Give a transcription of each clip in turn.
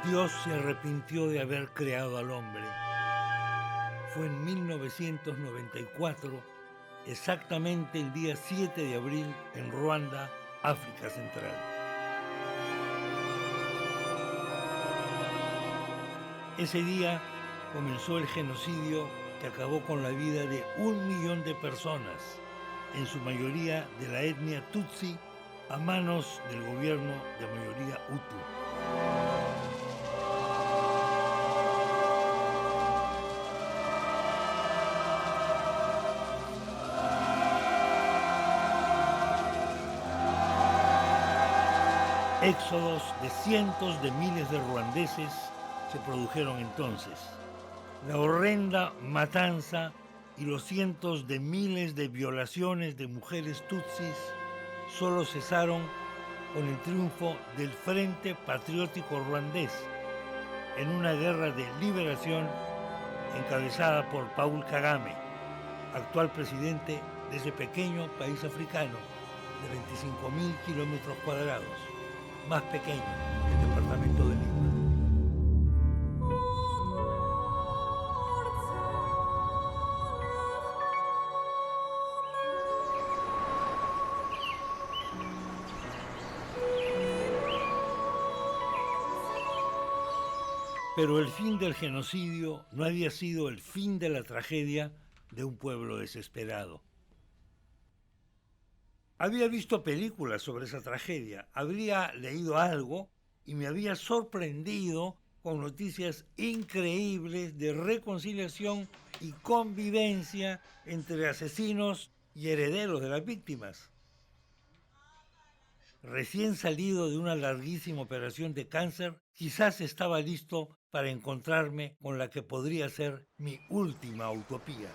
Dios se arrepintió de haber creado al hombre. Fue en 1994, exactamente el día 7 de abril, en Ruanda, África Central. Ese día comenzó el genocidio que acabó con la vida de 1 millón de personas, en su mayoría de la etnia Tutsi, a manos del gobierno de mayoría Hutu. Éxodos de cientos de miles de ruandeses se produjeron entonces. La horrenda matanza y los cientos de miles de violaciones de mujeres tutsis solo cesaron con el triunfo del Frente Patriótico Ruandés en una guerra de liberación encabezada por Paul Kagame, actual presidente de ese pequeño país africano de 25.000 kilómetros cuadrados, más pequeño que el departamento de Lima. Pero el fin del genocidio no había sido el fin de la tragedia de un pueblo desesperado. Había visto películas sobre esa tragedia, habría leído algo y me había sorprendido con noticias increíbles de reconciliación y convivencia entre asesinos y herederos de las víctimas. Recién salido de una larguísima operación de cáncer, quizás estaba listo para encontrarme con la que podría ser mi última utopía.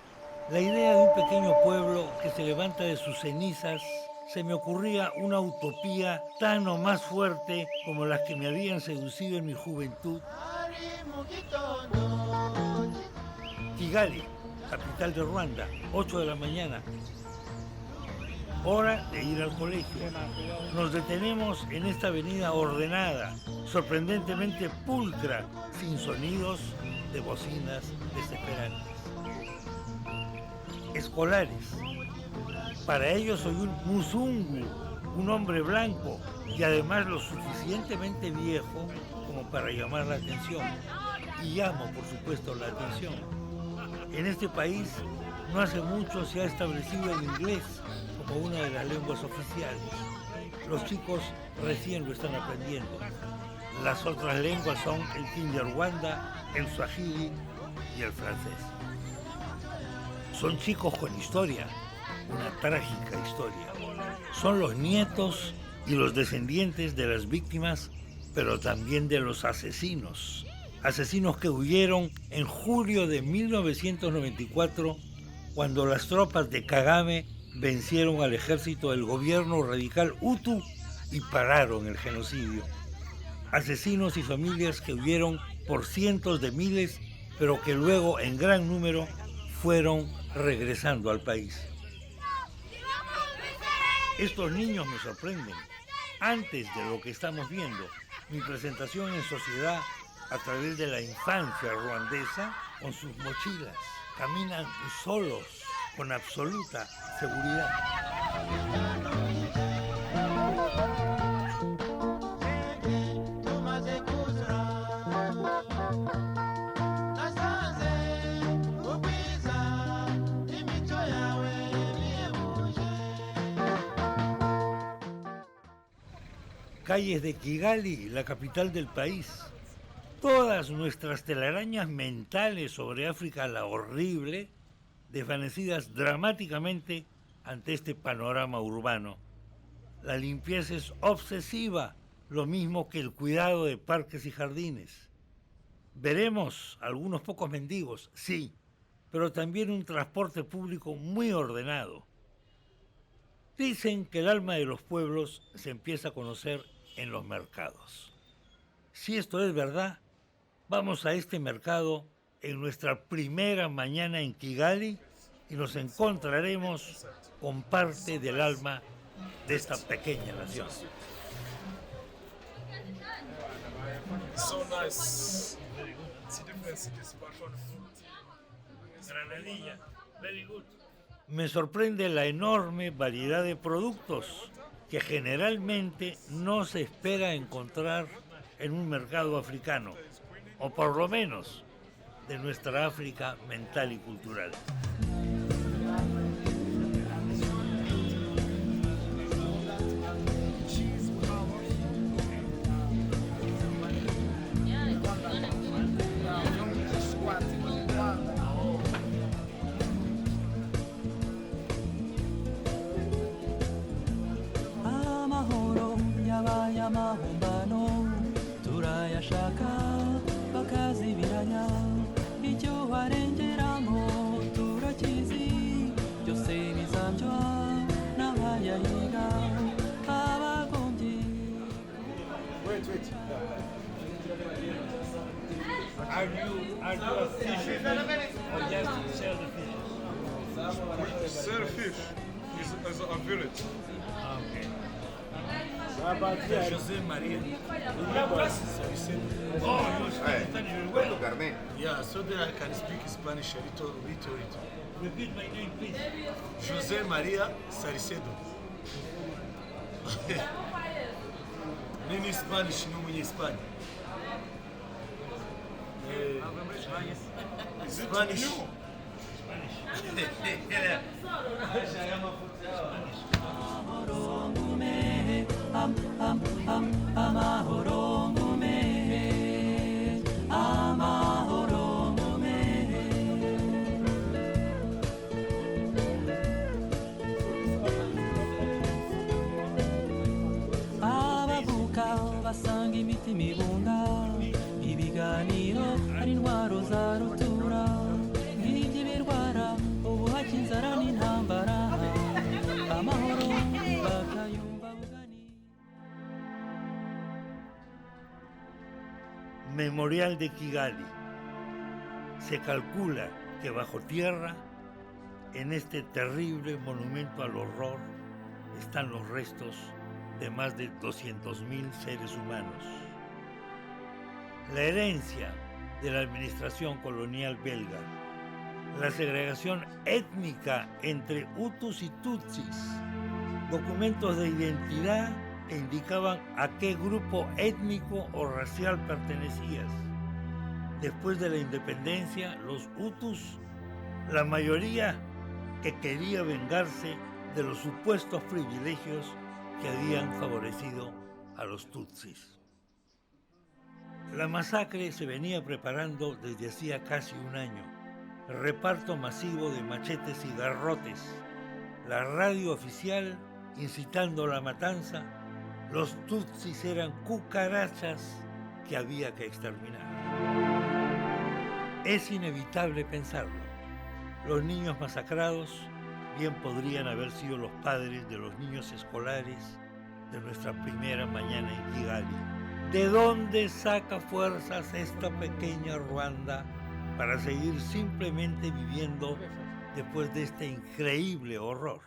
La idea de un pequeño pueblo que se levanta de sus cenizas, se me ocurría una utopía tan o más fuerte como las que me habían seducido en mi juventud. Kigali, capital de Ruanda, 8 de la mañana. Hora de ir al colegio. Nos detenemos en esta avenida ordenada, sorprendentemente pulcra, sin sonidos de bocinas desesperantes. Escolares. Para ellos soy un musungu, un hombre blanco y además lo suficientemente viejo como para llamar la atención. Y llamo, por supuesto, la atención. En este país no hace mucho se ha establecido el inglés como una de las lenguas oficiales. Los chicos recién lo están aprendiendo. Las otras lenguas son el kinyarwanda, el swahili y el francés. Son chicos con historia, una trágica historia. Son los nietos y los descendientes de las víctimas, pero también de los asesinos. Asesinos que huyeron en julio de 1994, cuando las tropas de Kagame vencieron al ejército del gobierno radical Hutu y pararon el genocidio. Asesinos y familias que huyeron por cientos de miles, pero que luego en gran número fueron regresando al país. Estos niños me sorprenden. Antes de lo que estamos viendo, mi presentación en sociedad a través de la infancia ruandesa, con sus mochilas, caminan solos, con absoluta seguridad. Calles de Kigali, la capital del país. Todas nuestras telarañas mentales sobre África la horrible, desvanecidas dramáticamente ante este panorama urbano. La limpieza es obsesiva, lo mismo que el cuidado de parques y jardines. Veremos algunos pocos mendigos, sí, pero también un transporte público muy ordenado. Dicen que el alma de los pueblos se empieza a conocer en los mercados. Si esto es verdad, vamos a este mercado en nuestra primera mañana en Kigali y nos encontraremos con parte del alma de esta pequeña nación. So nice. See different cities apart from the food. Granadilla, very good. Me sorprende la enorme variedad de productos que generalmente no se espera encontrar en un mercado africano, o por lo menos de nuestra África mental y cultural. Mahumbano turayashaka bakazibiranya icyo warengeramo turakizi byose bizambywa n'abayahiga abagombye. Wait. Are you a fisherman or just sell the fish? We sell fish as a village. Okay. José Maria. Oh, you speak Spanish very well. Carmen. Yeah, so that I can speak Spanish a little. Repeat my name, please. José Maria Saricedo. Nini Spanish no mwenye Spanish. Spanish. Abavuka basanga imitima ibunda ibiganiro ari intwaro za rutura nk'iby'ibirwara ubuhake inzara n'intambara amahoro bakayumva bugani. Memorial de Kigali. Se calcula que bajo tierra, en este terrible monumento al horror, están los restos de más de 200.000 seres humanos. La herencia de la administración colonial belga, la segregación étnica entre Hutus y Tutsis, documentos de identidad que indicaban a qué grupo étnico o racial pertenecías. Después de la independencia, los Hutus, la mayoría que quería vengarse de los supuestos privilegios que habían favorecido a los Tutsis. La masacre se venía preparando desde hacía casi un año. Reparto masivo de machetes y garrotes, la radio oficial incitando la matanza. Los Tutsis eran cucarachas que había que exterminar. Es inevitable pensarlo. Los niños masacrados bien podrían haber sido los padres de los niños escolares de nuestra primera mañana en Kigali. ¿De dónde saca fuerzas esta pequeña Ruanda para seguir simplemente viviendo después de este increíble horror?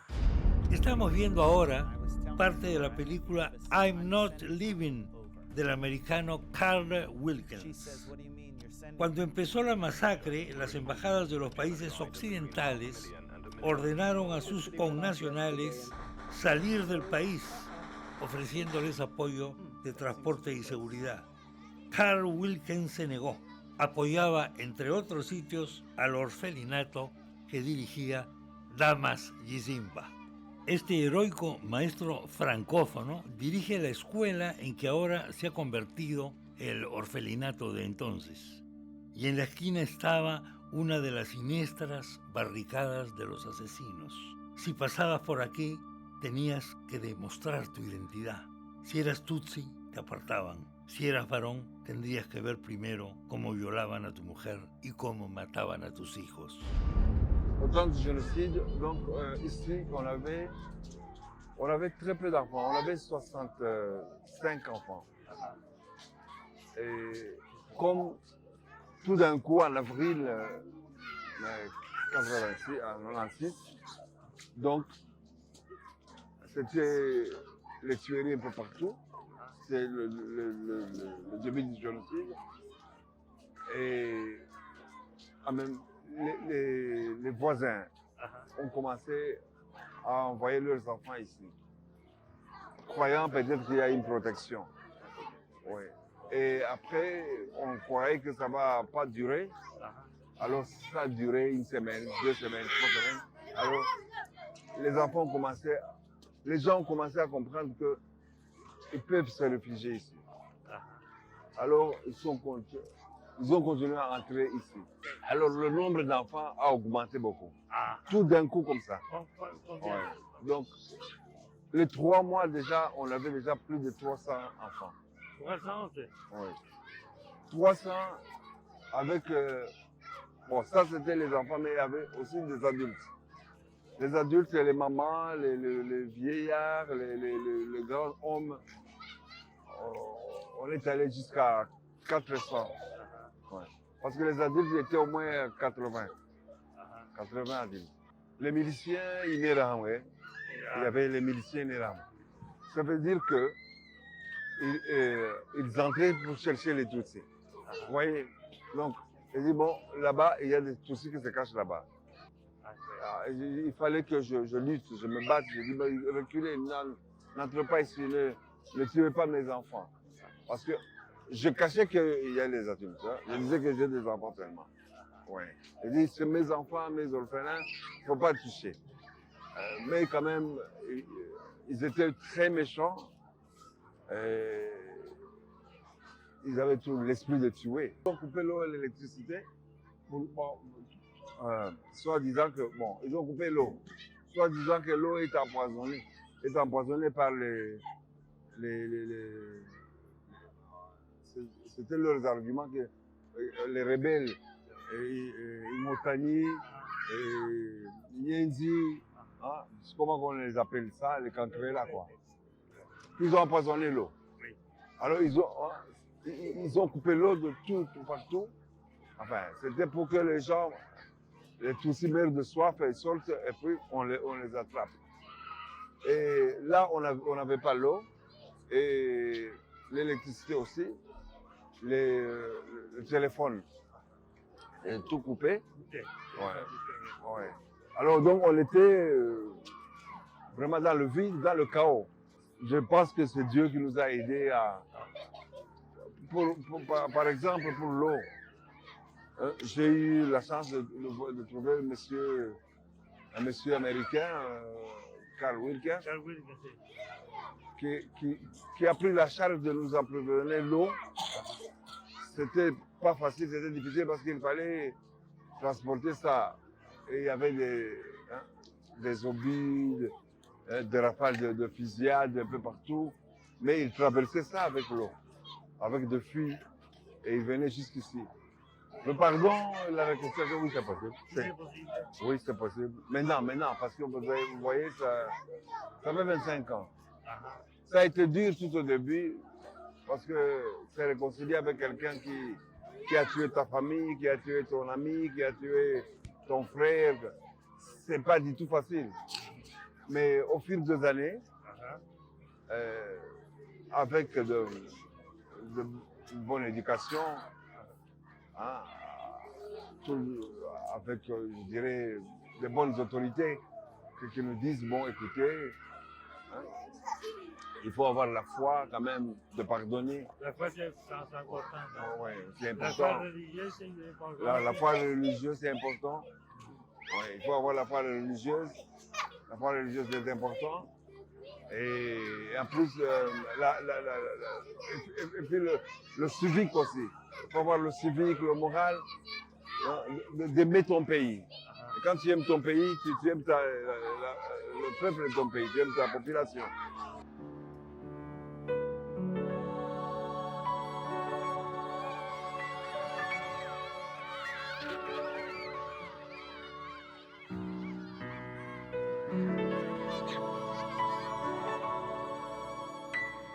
Estamos viendo ahora parte de la película I'm Not Living del americano Carl Wilkins. Cuando empezó la masacre, las embajadas de los países occidentales ordenaron a sus connacionales salir del país, ofreciéndoles apoyo de transporte y seguridad. Carl Wilkins se negó. Apoyaba, entre otros sitios, al orfelinato que dirigía Damas Gizimba. Este heroico maestro francófono dirige la escuela en que ahora se ha convertido el orfelinato de entonces. Y en la esquina estaba una de las siniestras barricadas de los asesinos. Si pasabas por aquí, tenías que demostrar tu identidad. Si eras Tutsi, te apartaban. Si eras varón, tendrías que ver primero cómo violaban a tu mujer y cómo mataban a tus hijos. Autant de génocide, donc ici on avait très peu d'enfants, on avait 65 enfants. Et comme tout d'un coup en avril 96, donc c'était les tueries un peu partout. c'est le début du génocide. Et même les voisins ont commencé à envoyer leurs enfants ici, croyant peut-être qu'il y a une protection. Oui. Et après, on croyait que ça ne va pas durer. Alors ça a duré une semaine, 2 semaines, 3 semaines. Alors les gens ont commencé à comprendre qu'ils peuvent se réfugier ici. Alors ils ont continué à entrer ici. Alors le nombre d'enfants a augmenté beaucoup. Tout d'un coup comme ça. Ouais. Donc les 3 mois déjà, on avait déjà plus de 300 enfants. 300, Oui. 300 avec... bon, ça c'était les enfants, mais il y avait aussi des adultes. Les adultes, c'est les mamans, les vieillards, les grands hommes. On est allé jusqu'à 400. Ouais. Parce que les adultes étaient au moins 80. 80 adultes. Les miliciens Inéram, ouais. Il y avait les miliciens Inéram. Ça veut dire que ils entraient pour chercher les Tutsis. Vous voyez? Donc, ils disent, bon, là-bas, il y a des Tutsis qui se cachent là-bas. Il fallait que je lutte, je me batte. Je dis, reculez, n'entrez pas ici, ne tuez pas mes enfants. Parce que je cachais qu'il y a les adultes. Hein. Je disais que j'ai des enfants seulement. Ouais. Je dis, c'est mes enfants, mes orphelins, il ne faut pas toucher. Mais quand même, ils étaient très méchants. Ils avaient tout l'esprit de tuer. Ils ont coupé l'eau et l'électricité, soit disant que, bon, ils ont coupé l'eau, soit disant que l'eau est empoisonnée par c'était leurs arguments que les rebelles, Imotani, Yenzi, hein, comment on les appelle ça, les Cancrela, quoi. Ils ont empoisonné l'eau. Alors ils ont coupé l'eau de tout partout. Enfin, c'était pour que les gens, les Tutsis meurent de soif et sortent et puis on les attrape. Et là, on n'avait pas l'eau et l'électricité aussi, le téléphone, et tout coupé. Ouais. Alors donc on était vraiment dans le vide, dans le chaos. Je pense que c'est Dieu qui nous a aidés à... par exemple, pour l'eau, j'ai eu la chance de trouver un monsieur américain, Carl Wilkins, qui a pris la charge de nous approvisionner l'eau. C'était pas facile, c'était difficile parce qu'il fallait transporter ça. Et il y avait des obus, des rafales de fusillade un peu partout. Mais il traversait ça avec l'eau, avec des fuites, et il venait jusqu'ici. Le pardon, la réconciliation, oui, c'est possible. Oui, c'est possible. Maintenant, parce que vous voyez, ça fait 25 ans. Ça a été dur tout au début, parce que c'est réconcilier avec quelqu'un qui a tué ta famille, qui a tué ton ami, qui a tué ton frère. C'est pas du tout facile. Mais au fil des années, avec de bonne éducation, hein, avec, je dirais, de bonnes autorités qui nous disent, bon, écoutez, hein, il faut avoir la foi quand même de pardonner. La foi, c'est important. Ouais, c'est La important. foi religieuse, c'est important. La foi religieuse, c'est important. Ouais, il faut avoir la foi religieuse. La foi religieuse est important. Et en plus, et puis le civique aussi. Il faut avoir le civique, le moral, hein, d'aimer ton pays. Et quand tu aimes ton pays, tu aimes le peuple de ton pays, tu aimes ta population.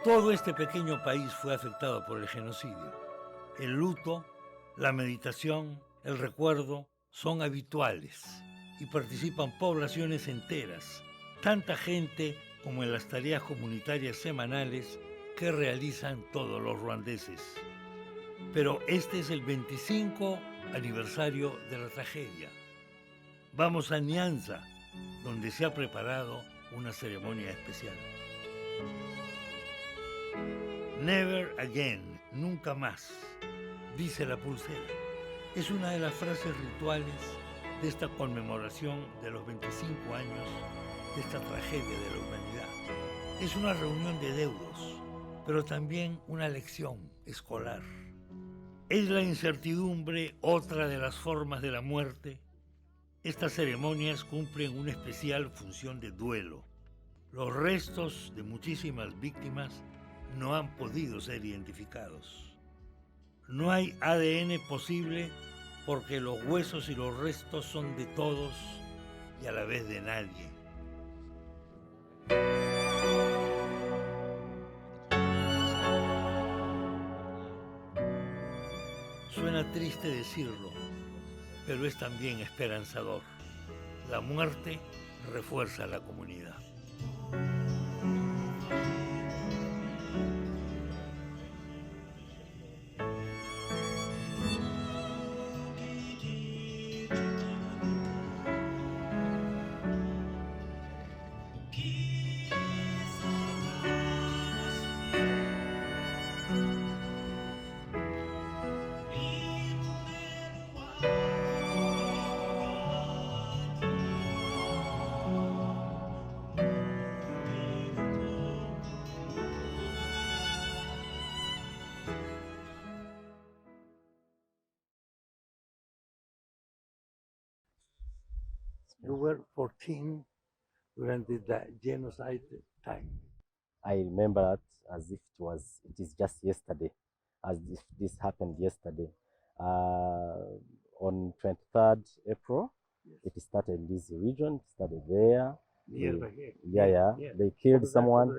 Todo este pequeño país fue afectado por el genocidio. El luto, la meditación, el recuerdo son habituales y participan poblaciones enteras. Tanta gente como en las tareas comunitarias semanales que realizan todos los ruandeses. Pero este es el 25 aniversario de la tragedia. Vamos a Nyanza, donde se ha preparado una ceremonia especial. Never again, nunca más, dice la pulsera. Es una de las frases rituales de esta conmemoración de los 25 años de esta tragedia de la humanidad. Es una reunión de deudos, pero también una lección escolar. ¿Es la incertidumbre otra de las formas de la muerte? Estas ceremonias cumplen una especial función de duelo. Los restos de muchísimas víctimas no han podido ser identificados. No hay ADN posible porque los huesos y los restos son de todos y a la vez de nadie. Suena triste decirlo, pero es también esperanzador. La muerte refuerza la comunidad. You were 14 during the genocide time. I remember that as if it is just yesterday, as if this happened yesterday. On 23rd April, Yes. it started in this region, it started there. Near They- here. yeah. They killed someone.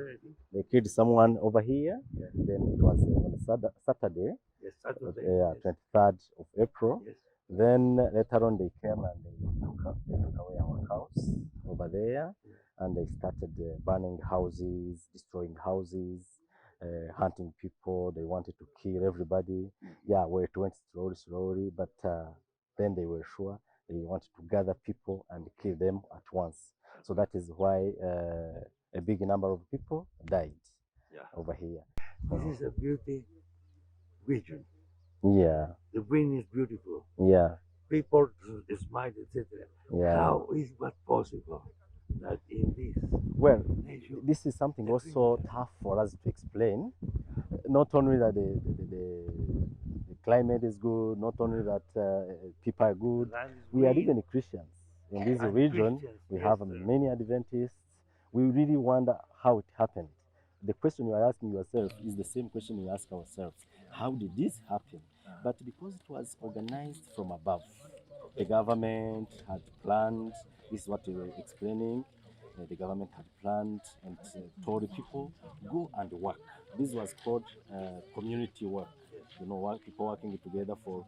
They killed someone over here. Yeah. Then it was on Saturday, Yes, Saturday. 23rd of April. Yes. Then later on they came and they took away our house over there, and they started burning houses, destroying houses, hunting people. They wanted to kill everybody. Yeah, well, it went slowly, but then they were sure they wanted to gather people and kill them at once. So that is why a big number of people died Yeah. over here. This is a beauty region. Yeah, The wind is beautiful. yeah, People smile, etc. yeah. How is what possible that in this Well, nation? this is something also tough for us to explain. Not only that the climate is good, not only that people are good, land is we are green, even Christians. In this and region, Christians, we yes, have sir. many Adventists. We really wonder how it happened. The question you are asking yourself is the same question we ask ourselves. How did this happen? But because it was organized from above, the government had planned, this is what we were explaining, the government had planned and told the people, go and work. This was called community work. You know, people working together for,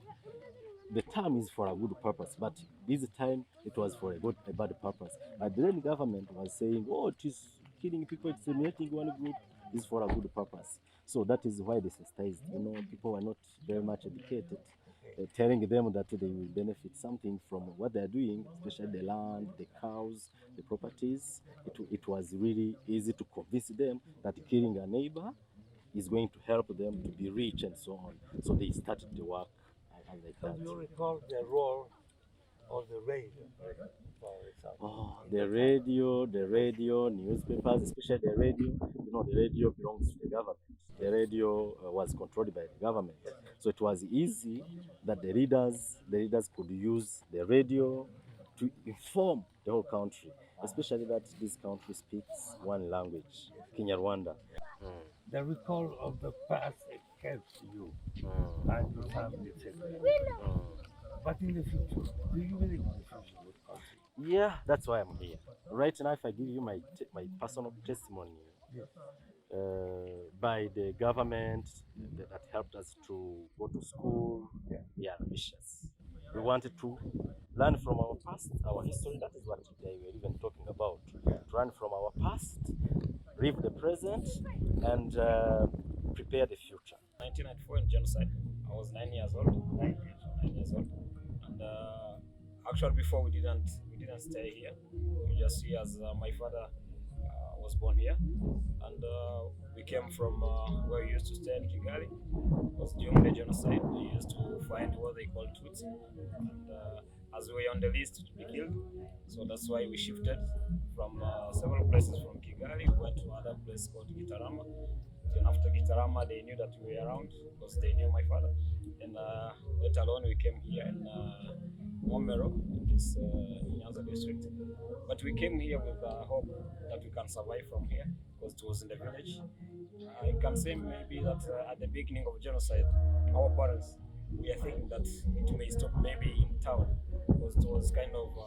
the term is for a good purpose, but this time it was for a bad purpose. But then the government was saying, oh, it is killing people, it's eliminating one group, is for a good purpose. So that is why they sensitized. You know, people were not very much educated, telling them that they will benefit something from what they are doing, especially the land, the cows, the properties. It was really easy to convince them that killing a neighbor is going to help them to be rich and so on. So they started the work and like How that. do you recall the role of the radio, for example? Oh, the radio, newspapers, especially the radio. You know, the radio belongs to the government. The radio was controlled by the government, so it was easy that the leaders could use the radio to inform the whole country, especially that this country speaks one language, Kinyarwanda. The recall of the past helps you and your family, etc. But in the future, do you believe in the future of the country? Yeah, that's why I'm here. Right now, if I give you my personal testimony, Yes. by the government that helped us to go to school, we are ambitious. We wanted to learn from our past, our history. That is what they were even talking about. To learn from our past, live the present, and prepare the future. 1994 in genocide. I was 9 years old. 9 years old, and actually before we didn't stay here. We just here as my father was born here, and we came from where we used to stay in Kigali. It was during the genocide. We used to find what they call Tutsi, and as we were on the list to be killed, so that's why we shifted from several places from Kigali. We went to another place called Gitarama. Then after Gitarama, they knew that we were around because they knew my father. And let alone we came here in Momero, in this Nyanza district. But we came here with hope that we can survive from here because it was in the village. I can say maybe that at the beginning of genocide, our parents, we are thinking that it may stop maybe in town because it was kind of,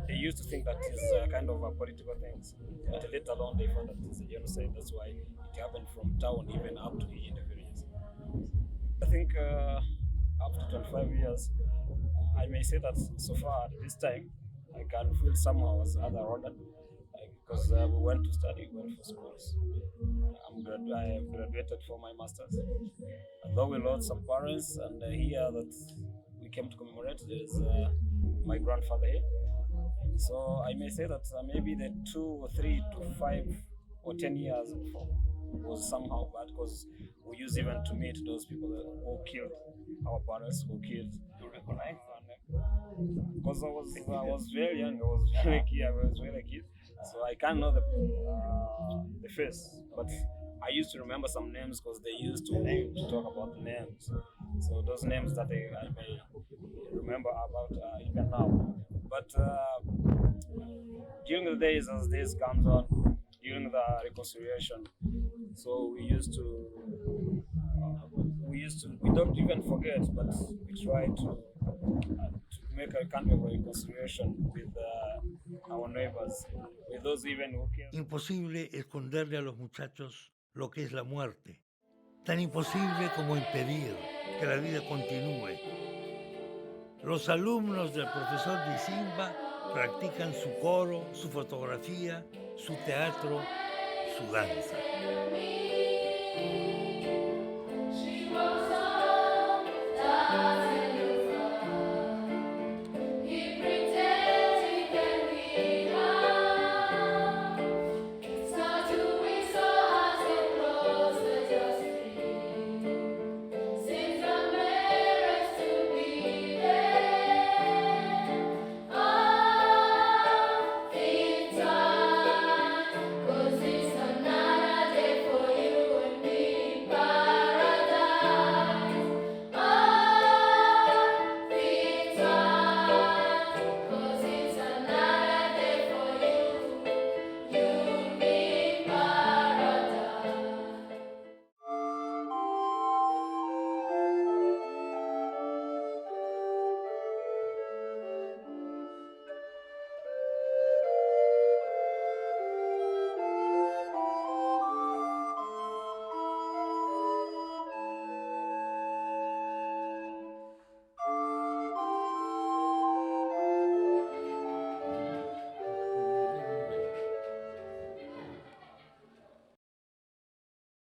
they used to think that it's kind of a political things. But later on, they found that it's a genocide. That's why it happened from town even up to in the villages. I think after 25 years, I may say that so far at this time, I can feel somehow as other Rwandan because we went to study, we went for schools. I have graduated for my master's. Although we lost some parents, and here that we came to commemorate, there is my grandfather here. So I may say that maybe the 2 or 3 to 5 or 10 years before was somehow bad because we used even to meet those people who killed our parents, who killed to recognize them. Because I was very young, I was really kid, so I can't know the face, but I used to remember some names because they used to talk about the names. So those names that I may remember about even now. But during the days, as days comes on, during the reconciliation, so we don't even forget, but we try to make a kind of reconciliation with our neighbors, with those even who care. Imposible esconderle a los muchachos lo que es la muerte. Tan imposible como impedir que la vida continúe. Los alumnos del profesor Disimba practican su coro, su fotografía, su teatro, su danza.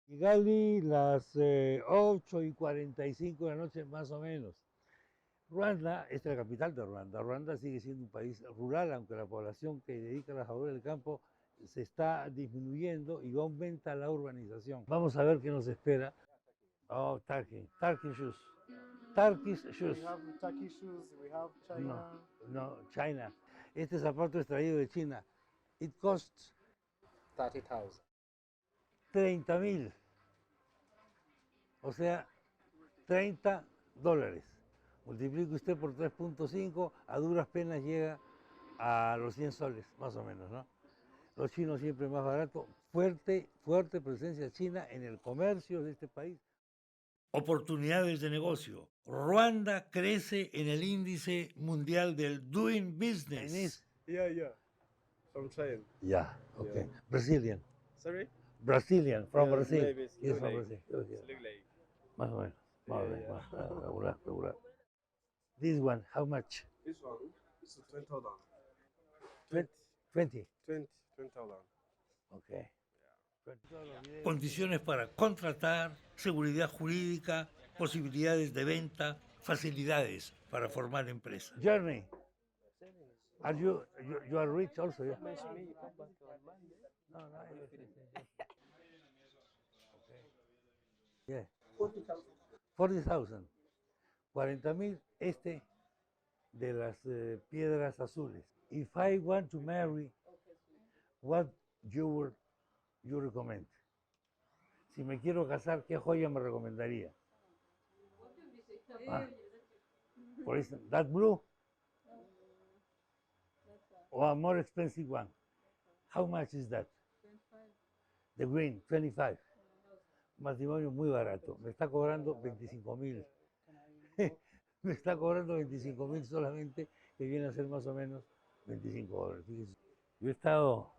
Kigali, las 8:45 de la noche más o menos. Ruanda, esta es la capital de Ruanda. Ruanda sigue siendo un país rural, aunque la población que dedica a las labores del campo se está disminuyendo y aumenta la urbanización. Vamos a ver qué nos espera. Oh, Turkish shoes. Turkish shoes. We have Turkey shoes, we have China. No, China. Este zapato es traído de China. It costs 30,000. 30,000. O sea, $30. Multiplique usted por 3.5, a duras penas llega a los 100 soles, más o menos, ¿no? Los chinos siempre más barato, fuerte presencia china en el comercio de este país. Oportunidades de negocio. Ruanda crece en el índice mundial del Doing Business. Yeah. From China. Yeah, okay. Yeah. Brazilian. Sorry? Brazilian, from Yeah, Brazil. maybe it's Yes, look from like- Brazil. It look like Más o menos. Más o Yeah, menos. yeah. Regular. This one, how much? this one. This is 20,000. 20. 20,000. Okay. Condiciones para contratar, seguridad jurídica, posibilidades de venta, facilidades para formar empresas. Journey, you are rich also, yeah? No, yeah. 40,000. 40,000 este de las piedras azules. If I want to marry, what you recommend? Si me quiero casar, ¿qué joya me recomendaría? For instance, that blue or a more expensive one. How much is that? 25. The green, 25. Matrimonio muy barato. Me está cobrando 25,000. Me está cobrando 25,000 solamente, que viene a ser más o menos $25. Fíjense. Yo he estado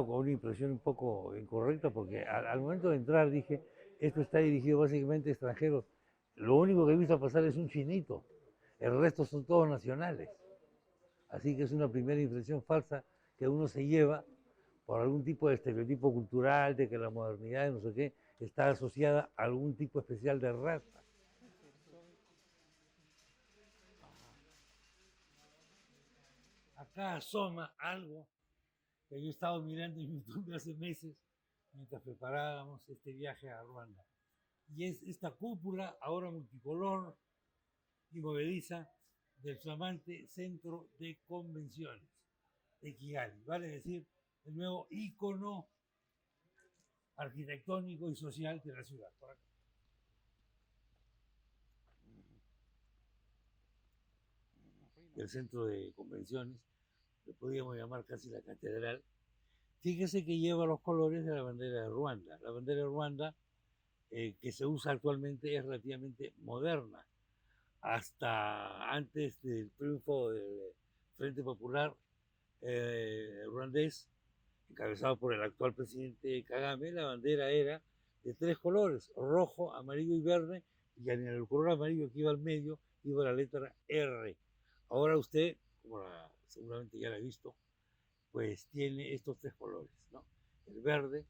con una impresión un poco incorrecta porque al momento de entrar dije, esto está dirigido básicamente a extranjeros. Lo único que he visto pasar es un chinito, el resto son todos nacionales. Así que es una primera impresión falsa que uno se lleva por algún tipo de estereotipo cultural, de que la modernidad, no sé qué, está asociada a algún tipo especial de raza. Acá asoma algo que yo he estado mirando en YouTube hace meses mientras preparábamos este viaje a Ruanda. Y es esta cúpula, ahora multicolor y movediza, del flamante Centro de Convenciones de Kigali, vale decir, el nuevo ícono arquitectónico y social de la ciudad. Por acá. El Centro de Convenciones, lo podríamos llamar casi la catedral. Fíjese que lleva los colores de la bandera de Ruanda. La bandera de Ruanda, que se usa actualmente, es relativamente moderna. Hasta antes del triunfo del Frente Popular ruandés, encabezado por el actual presidente Kagame, la bandera era de 3 colores, rojo, amarillo y verde, y en el color amarillo que iba al medio iba la letra R. Ahora usted, como seguramente ya la ha visto, pues tiene estos 3 colores, ¿no? El verde,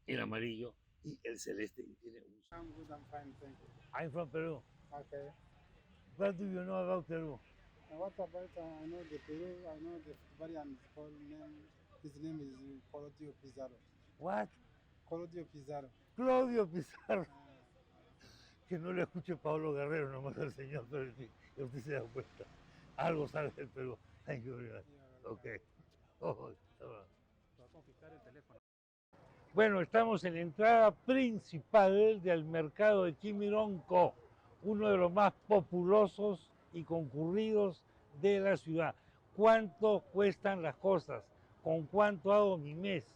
el amarillo y el celeste. Y tiene un... I'm good, I'm fine, thank you. I'm from Peru. Okay. What do you know about Peru? And what about, I know the Peru, I know the variant called name, his name is Claudio Pizarro. What? Claudio Pizarro. Claudio Pizarro. Que no le escuche Pablo Guerrero nomás al señor, pero en fin, que usted se da cuenta. Algo sabe del Perú. Thank you very much. Okay. Oh, bueno, estamos en la entrada principal del mercado de Kimironko, uno de los más populosos y concurridos de la ciudad. ¿Cuánto cuestan las cosas? ¿Con cuánto hago mi mes?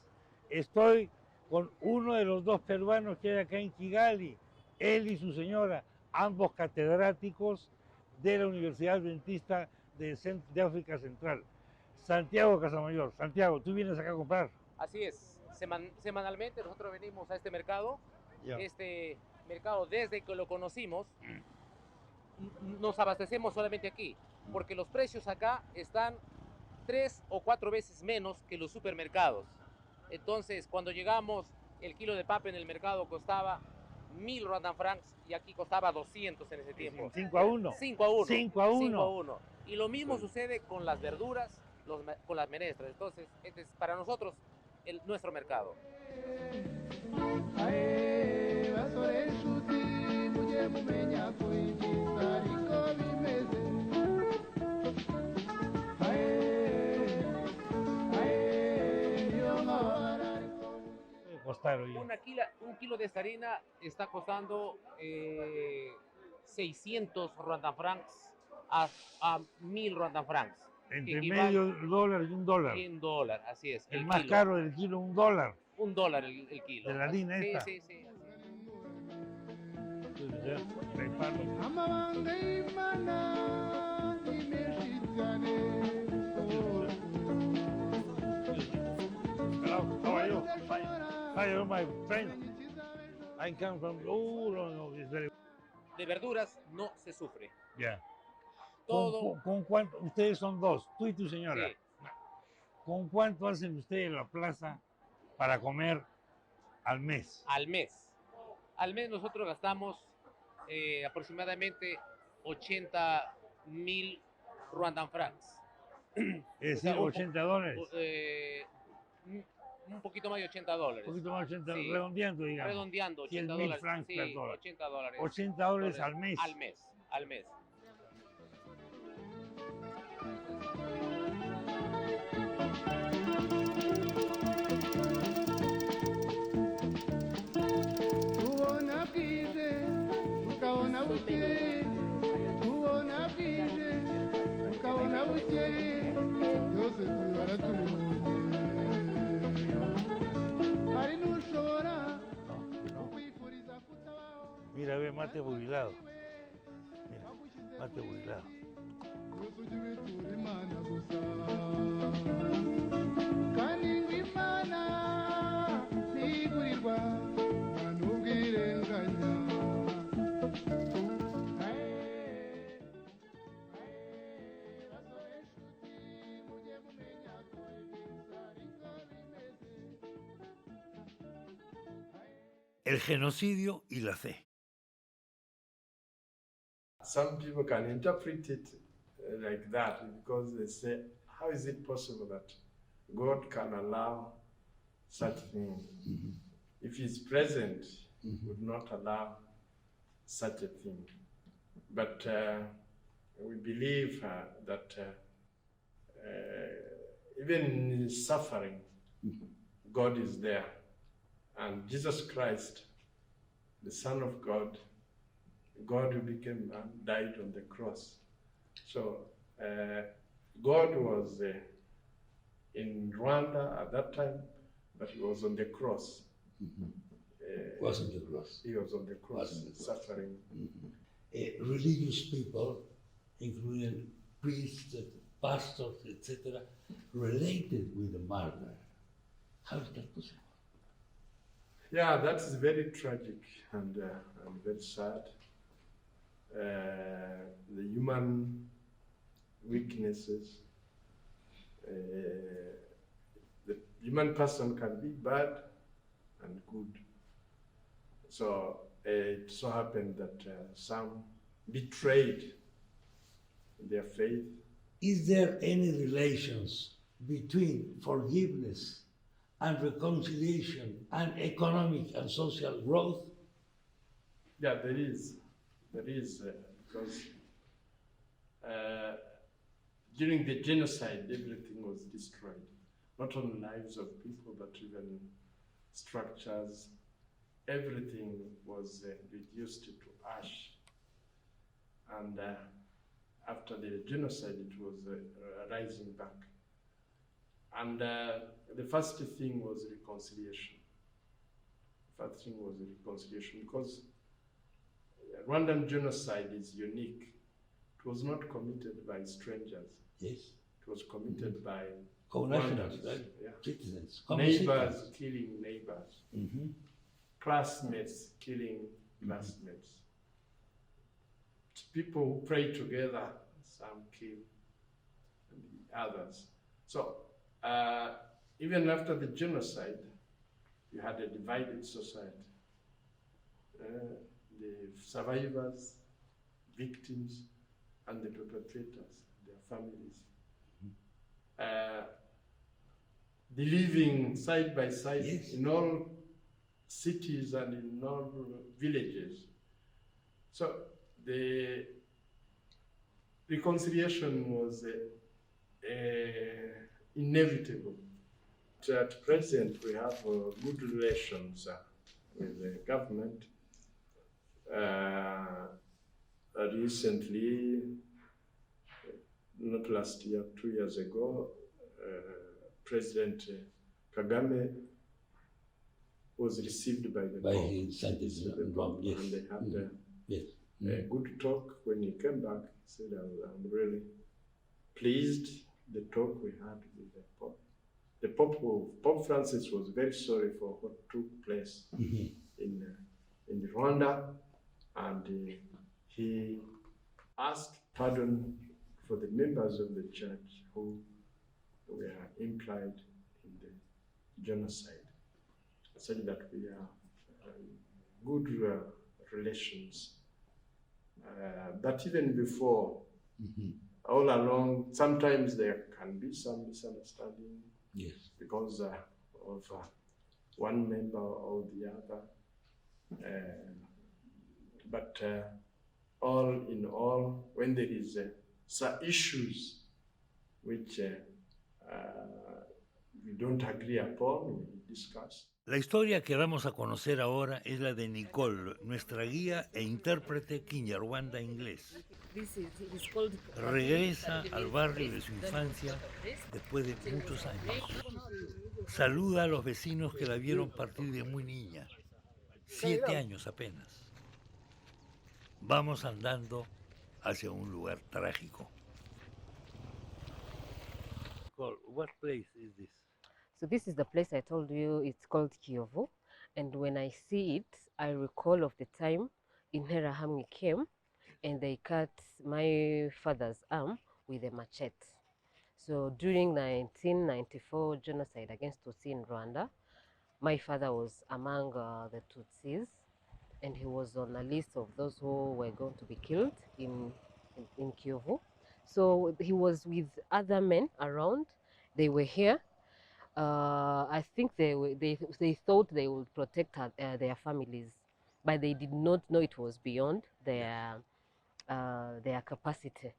Estoy con uno de los 2 peruanos que hay acá en Kigali, él y su señora, ambos catedráticos de la Universidad Adventista de África Central. Santiago Casamayor. Santiago, ¿tú vienes acá a comprar? Así es, semanalmente nosotros venimos a este mercado. Yeah. Este mercado, desde que lo conocimos, nos abastecemos solamente aquí, porque los precios acá están 3 o 4 veces menos que los supermercados. Entonces, cuando llegamos, el kilo de papa en el mercado costaba 1,000 Rwandan francs y aquí costaba 200 en ese tiempo. 5 a 1. 5 a 1. 5 a 1. 5 a 1. Y lo mismo sucede con las verduras, con las menestras. Entonces, este es para nosotros nuestro mercado. Un kilo de esta harina está costando 600 Rwandan francs a 1,000 Rwandan francs. Entre medio dólar y $1. Y $1, así es. El más caro del kilo, $1. $1 el kilo. De la harina esta. Sí. Hello, how are you? Hi, you're my friend. I come from... no, it's very... De verduras no se sufre. Yeah. Todo. ¿Con cuánto? Ustedes son 2, tú y tu señora. Sí. ¿Con cuánto hacen ustedes en la plaza para comer al mes? Al mes. Al mes nosotros gastamos aproximadamente 80,000 Rwandan francs. Es O sea, decir, $80. Un poquito más de $80. Un poquito más de 80, Sí. redondeando, digamos. Redondeando, 100,000 $80. francs Sí, per dólar. $80. $80 al mes. Al mes, al mes. ubona bwije ukabona bukeye ubona bwije ukabona bukeye byose tubibara tubibonye hari n'ushobora kukwifuriza kutabaho Mira, ve, mate burilado. Mira, mate burilado. byose ujye ubitura imana gusa kandi ngo imana ntigurirwa nta n'ubwirenganya basore nshuti mujye mumenya ko ibyiza ariko bimeze El genocidio y la fe. Some people can interpret it like that because they say, how is it possible that God can allow such thing? If He's present, He would not allow such a thing. But we believe that even in suffering, God is there. And Jesus Christ, the Son of God, God who became man, died on the cross. So God was in Rwanda at that time, but He was on the cross. Was on the cross. He was on the cross, Was on the cross. suffering. Religious people, including priests, pastors, etc., related with the murder. How is that possible? Yeah, that is very tragic and very sad. The human weaknesses. The human person can be bad and good. So it so happened that some betrayed their faith. Is there any relations between forgiveness and reconciliation and economic and social growth? Yeah, there is. There is, because during the genocide, everything was destroyed. Not only lives of people, but even structures. Everything was reduced to ash. And after the genocide, it was rising back. And the first thing was reconciliation. First thing was reconciliation, because Rwandan genocide is unique. It was not committed by strangers. Yes. It was committed by Co-nationals, Rwandans, right? yeah. Citizens. common Neighbors citizens. killing neighbors. Mhm. Classmates killing classmates. People who pray together, some kill the others. So even after the genocide, you had a divided society. The survivors, victims, and the perpetrators, their families. The living side by side Yes. in all cities and in all villages. So the reconciliation was inevitable. At present, we have good relations with the government. Recently, not last year, 2 years ago, President Kagame was received by the By Pope. his scientists The in Pope, Rome, yes. and they had Yes. a good talk. When he came back, he said, I'm really pleased the talk we had with the Pope. The Pope Francis was very sorry for what took place in Rwanda, and he asked pardon for the members of the church who were implied in the genocide, such that we are good relations. But even before, all along, sometimes there can be some misunderstanding. Yes. Because of one member or the other. But all in all, when there is some issues which we don't agree upon, we discuss. La historia que vamos a conocer ahora es la de Nicole, nuestra guía e intérprete kinyarwanda inglés. Regresa al barrio de su infancia después de muchos años. Saluda a los vecinos que la vieron partir de muy niña, 7 años apenas. Vamos andando hacia un lugar trágico. Nicole, what place is this? So this is the place I told you, it's called Kiyovu. And when I see it, I recall of the time Interahamwe came and they cut my father's arm with a machete. So during 1994 genocide against Tutsi in Rwanda, my father was among the Tutsis, and he was on a list of those who were going to be killed in Kiyovu. So he was with other men around. They were here. I think they thought they would protect their families, but they did not know it was beyond their capacity.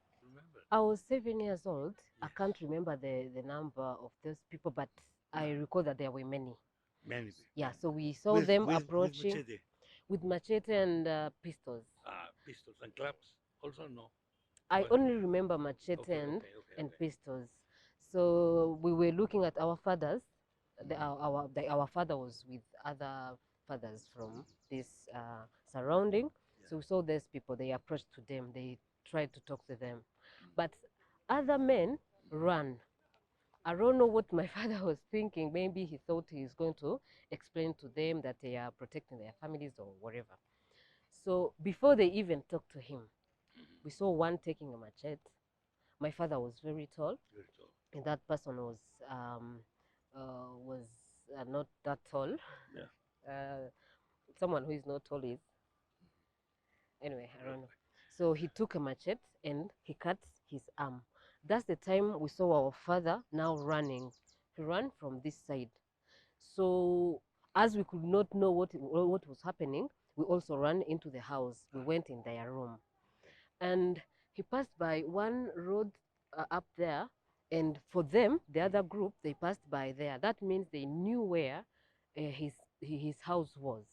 I was 7 years old. I can't remember the number of those people, but I recall that there were many. Many. Yeah, so we saw them approaching with machete and pistols. Pistols and clubs? Also no. I only remember machete and pistols. So we were looking at our fathers. Our father was with other fathers from this surrounding. So we saw these people. They approached to them. They tried to talk to them. But other men ran. I don't know what my father was thinking. Maybe he thought he's going to explain to them that they are protecting their families or whatever. So before they even talked to him, we saw one taking a machete. My father was very tall. And that person was not that tall. Yeah. Someone who is not tall is. Anyway, I don't know. So he took a machete and he cut his arm. That's the time we saw our father now running. He ran from this side. So as we could not know what was happening, we also ran into the house. We went in their room. And he passed by one road up there. And for them, the other group, they passed by there. That means they knew where his house was.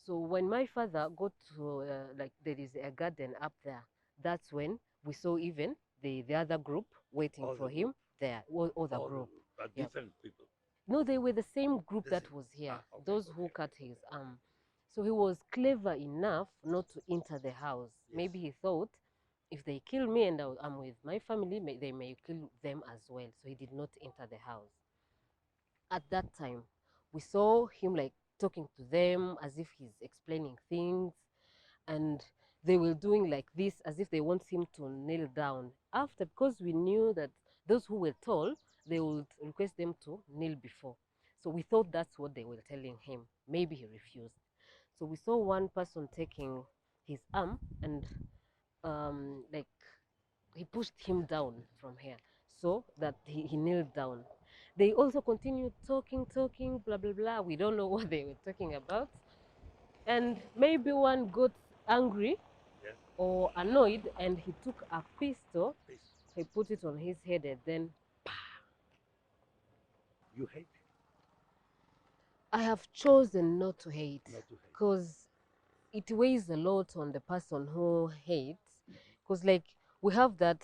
So when my father got to, like there is a garden up there, that's when we saw even the other group waiting for him there, other group. Different people. No, they were the same group that was here, those who cut his arm. So he was clever enough not to enter the house. Maybe he thought, if they kill me and I'm with my family, they may kill them as well. So he did not enter the house. At that time, we saw him like talking to them as if he's explaining things. And they were doing like this as if they want him to kneel down. After, because we knew that those who were tall, they would request them to kneel before. So we thought that's what they were telling him. Maybe he refused. So we saw one person taking his arm and like he pushed him down from here so that he kneeled down. They also continued talking, blah, blah, blah. We don't know what they were talking about. And maybe one got angry or annoyed and he took a pistol, he put it on his head and then You hate? I have chosen not to hate because it weighs a lot on the person who hates. Because like we have that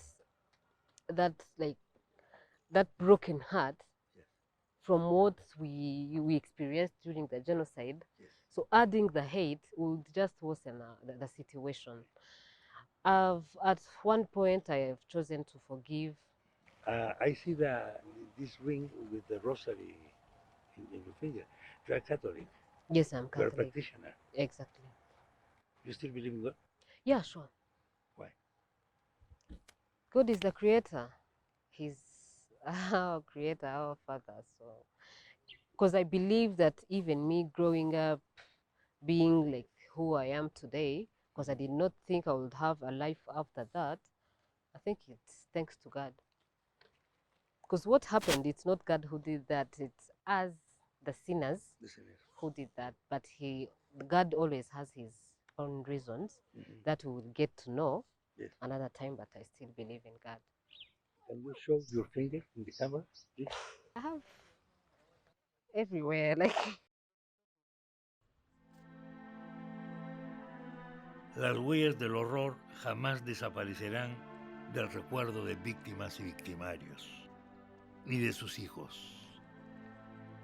broken heart from what we experienced during the genocide. So adding the hate would just worsen the situation. At one point I have chosen to forgive. I see this ring with the rosary in your finger. You are Catholic. Yes, I'm You are a Catholic. practitioner. Exactly. You still believe in God? Yeah, sure. Why? God is the creator. He's our Creator, our Father. So, because I believe that even me growing up, being like who I am today, because I did not think I would have a life after that, I think it's thanks to God. Because what happened, it's not God who did that, it's us, the sinners, who did that. But God always has his own reasons that we will get to know another time, but I still believe in God. Can you show your finger in the camera, please? I have everywhere, like. Las huellas del horror jamás desaparecerán del recuerdo de víctimas y victimarios, ni de sus hijos.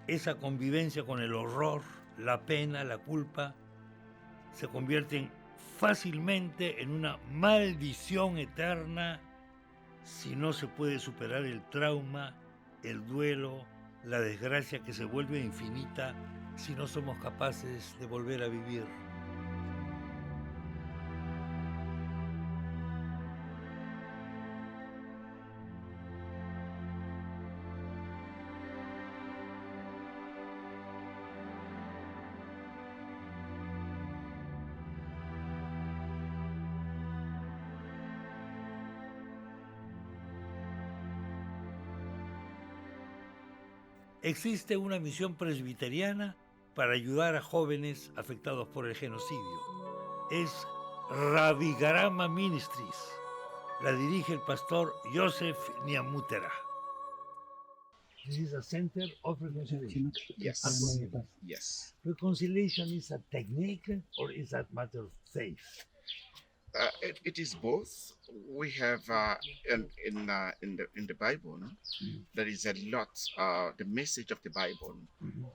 Esa convivencia con el horror, la pena, la culpa, se convierten fácilmente en una maldición eterna si no se puede superar el trauma, el duelo, la desgracia que se vuelve infinita si no somos capaces de volver a vivir. Existe una misión presbiteriana para ayudar a jóvenes afectados por el genocidio. Es Ravigarama Ministries. La dirige el pastor Joseph Nyamutera. This is a center of reconciliation. Yes. Yes. Reconciliation is a technique or is that matter of faith? It is both. We have in the Bible, no? There is a lot. The message of the Bible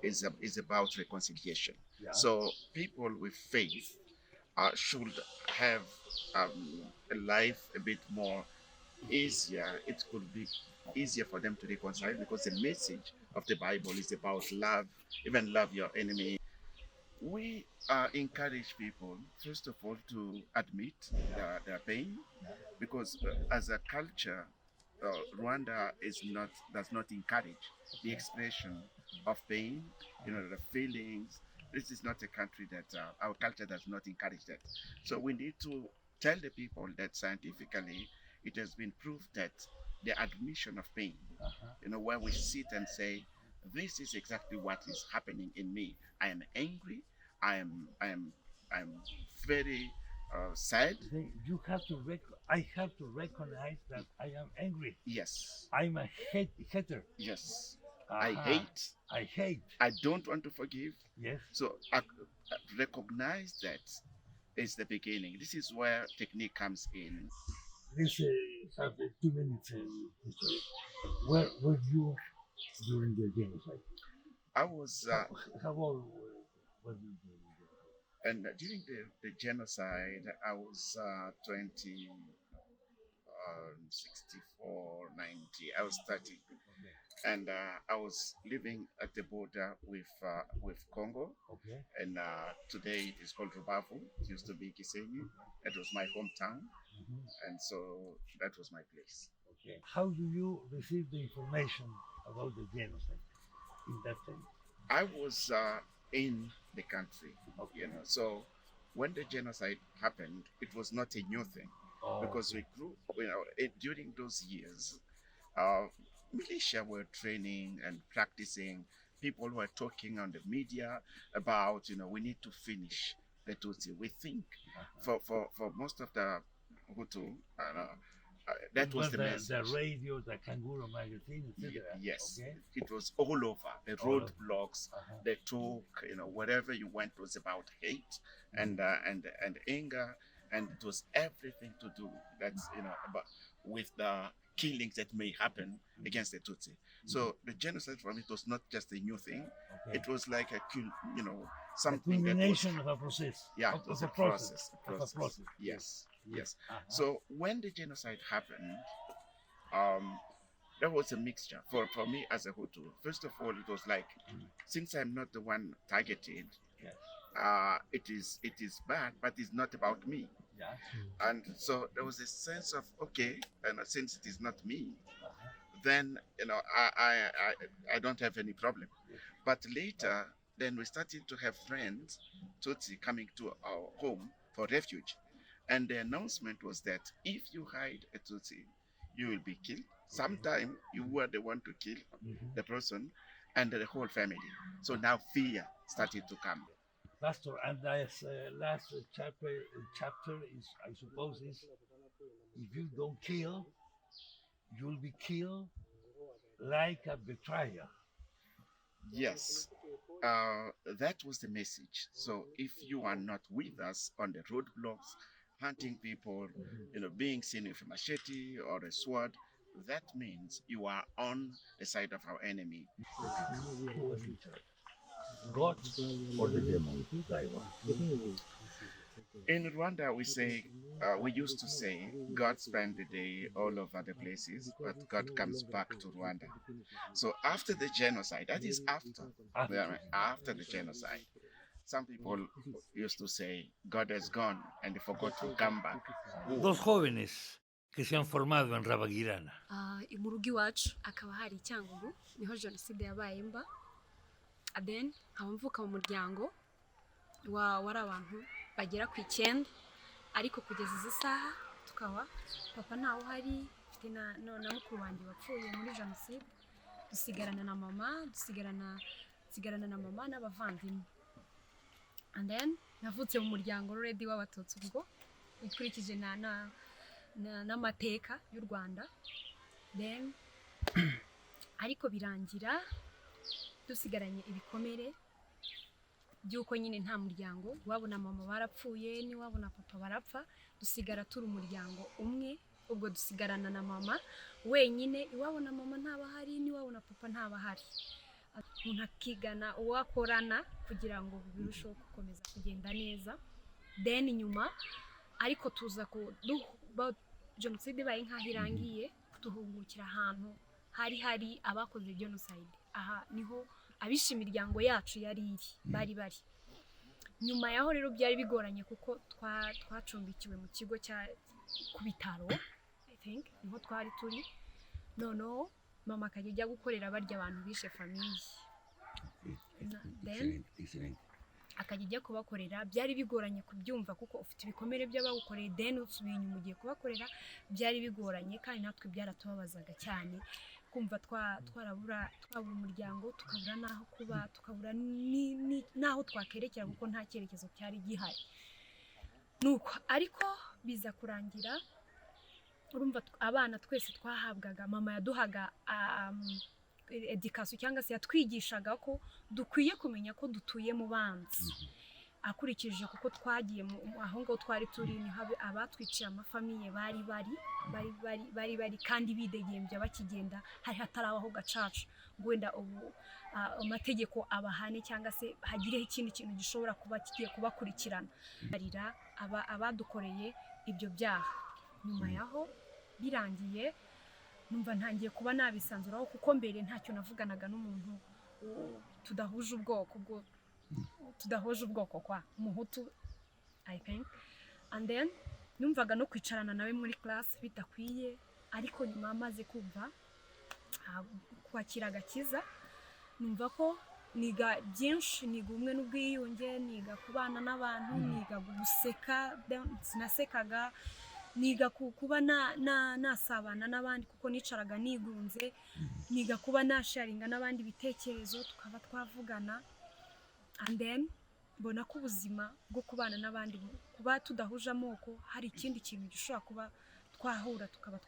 is about reconciliation. Yeah. So people with faith should have a life a bit more easier. It could be easier for them to reconcile because the message of the Bible is about love. Even love your enemy. We encourage people, first of all, to admit their pain, because as a culture, Rwanda does not encourage the expression of pain, the feelings. This is not a country that our culture does not encourage that. So we need to tell the people that scientifically it has been proved that the admission of pain, where we sit and say, this is exactly what is happening in me. I am angry. I am very sad. You have to I have to recognize that I am angry. Yes. I'm a hater. Yes. I hate. I don't want to forgive. Yes. So I recognize that is the beginning. This is where technique comes in. Let's have 2 minutes. Where were you during the genocide? I was. How old were you? And during the genocide, I was 20, 64, 90. I was 30. And I was living at the border with Congo. Okay. And today it is called Rubavu. It used to be Gisenyi. It was my hometown. And so that was my place. Okay. How do you receive the information about the genocide in that time? I was in the country, so when the genocide happened, it was not a new thing, because we grew, during those years, militia were training and practicing. People were talking on the media about, we need to finish the Tutsi. We think for most of the Hutu, that was the message. The radio, the Kanguro magazine, etc. Yes, okay. It was all over. The roadblocks, the talk, wherever you went was about hate and anger, and it was everything to do about with the killings that may happen against the Tutsi. So the genocide for me was not just a new thing. Okay. It was like something that was of a process. Yeah, it was a process. Yes. So when the genocide happened, there was a mixture for me as a Hutu. First of all, it was like, since I'm not the one targeted, it is bad, but it's not about me. Yeah. And so there was a sense of, okay, and since it is not me, then I don't have any problem. But later, then we started to have friends, Tutsi, coming to our home for refuge. And the announcement was that if you hide a Tutsi, you will be killed. Sometime you were the one to kill the person and the whole family. So now fear started to come. Pastor, and this last chapter is, I suppose, is if you don't kill, you'll be killed like a betrayer. Yes, that was the message. So if you are not with us on the roadblocks, hunting people, being seen with a machete or a sword, that means you are on the side of our enemy. God or the demon? In Rwanda, we used to say, God spent the day all over the places, but God comes back to Rwanda. So after the genocide, that is after the genocide, some people used to say, God has gone and they forgot to come back. Dos jóvenes que se han formado en Rabagirana. Mu rugo iwacu akaba hari Cyangugu niho jenoside yabaye mba. Then nkaba mvuka mu muryango wari abantu bagera ku 9 ariko kugeza izi saha tukaba papa ntawe uhari mfite na mukuru wanjye wapfuye muri jenoside dusigarana na mama na mama n'abavandimwe. And then navutse mu muryango already w'abatutsi ubwo ikurikije n'amateka y'u Rwanda. Then ariko birangira dusigaranye ibikomere byuko nyine nta muryango, iwabo na mama barapfuye n'iwabo na papa barapfa, dusigara turi umuryango umwe. Ubwo dusigarana na mama wenyine, iwabo na mama ntabahari n'iwabo na papa ntabahari. Umuntu akigana uwakorana kugira ngo birusheho gukomeza kugenda neza. Then nyuma ariko tuza jenoside baye nkaho irangiye tuhungukira ahantu hari abakoze genocide. Aha niho abishe imiryango yacu bari nyuma yaho rero byari bigoranye kuko twacumbikiwe mu kigo ku bitaro, I think niho twari turi. No mama akajya gukorera barya abantu bishe famille. Then akajya kubakorera, byari bigoranye kubyumva kuko ufite ibikomere by'abagukoreye, then usubiye inyuma ugiye kubakorera, byari bigoranye kandi natwe byaratubabazaga cyane kumva twarabura umuryango, tukabura naho kuba, tukabura naho twakerekera kuko nta cyerekezo cyari gihari. Nuko ariko biza kurangira, urumva abana twese twahabwaga, mama yaduhaga education cyangwa se yatwigishaga ko dukwiye kumenya ko dutuye mu banzi, akurikije kuko twagiye aho ngo twari turi ni abatwiciye amafamiye bari kandi bidegembya bakigenda, hari hatarabaho gacaca ngo wenda ubu amategeko abahane cyangwa se hagireho ikindi kintu gishobora kuba kigiye kubakurikirana. Barira abadukoreye ibyo byaha. Nyuma yaho birangiye numva ntangiye kuba nabisanzuraho kuko mbere ntacyo navuganaga n'umuntu tudahuje ubwoko kwa umuhutu, I think. And then numvaga no kwicarana nawe muri class bitakwiye, ariko nyuma amaze kumva kwakira agakiza, numva ko niga byinshi, niga umwe n'ubwiyunge, niga kubana n'abantu, niga guseka, sinasekaga, niga kuba nasabana n'abandi kuko nicaraga nigunze, niga kuba nasharinga n'abandi bitekerezo tukaba twavugana. And then mbona ko ubuzima bwo kubana n'abandi, kuba tudahuje amoko, hari ikindi kintu gishobora kuba twahura tukaba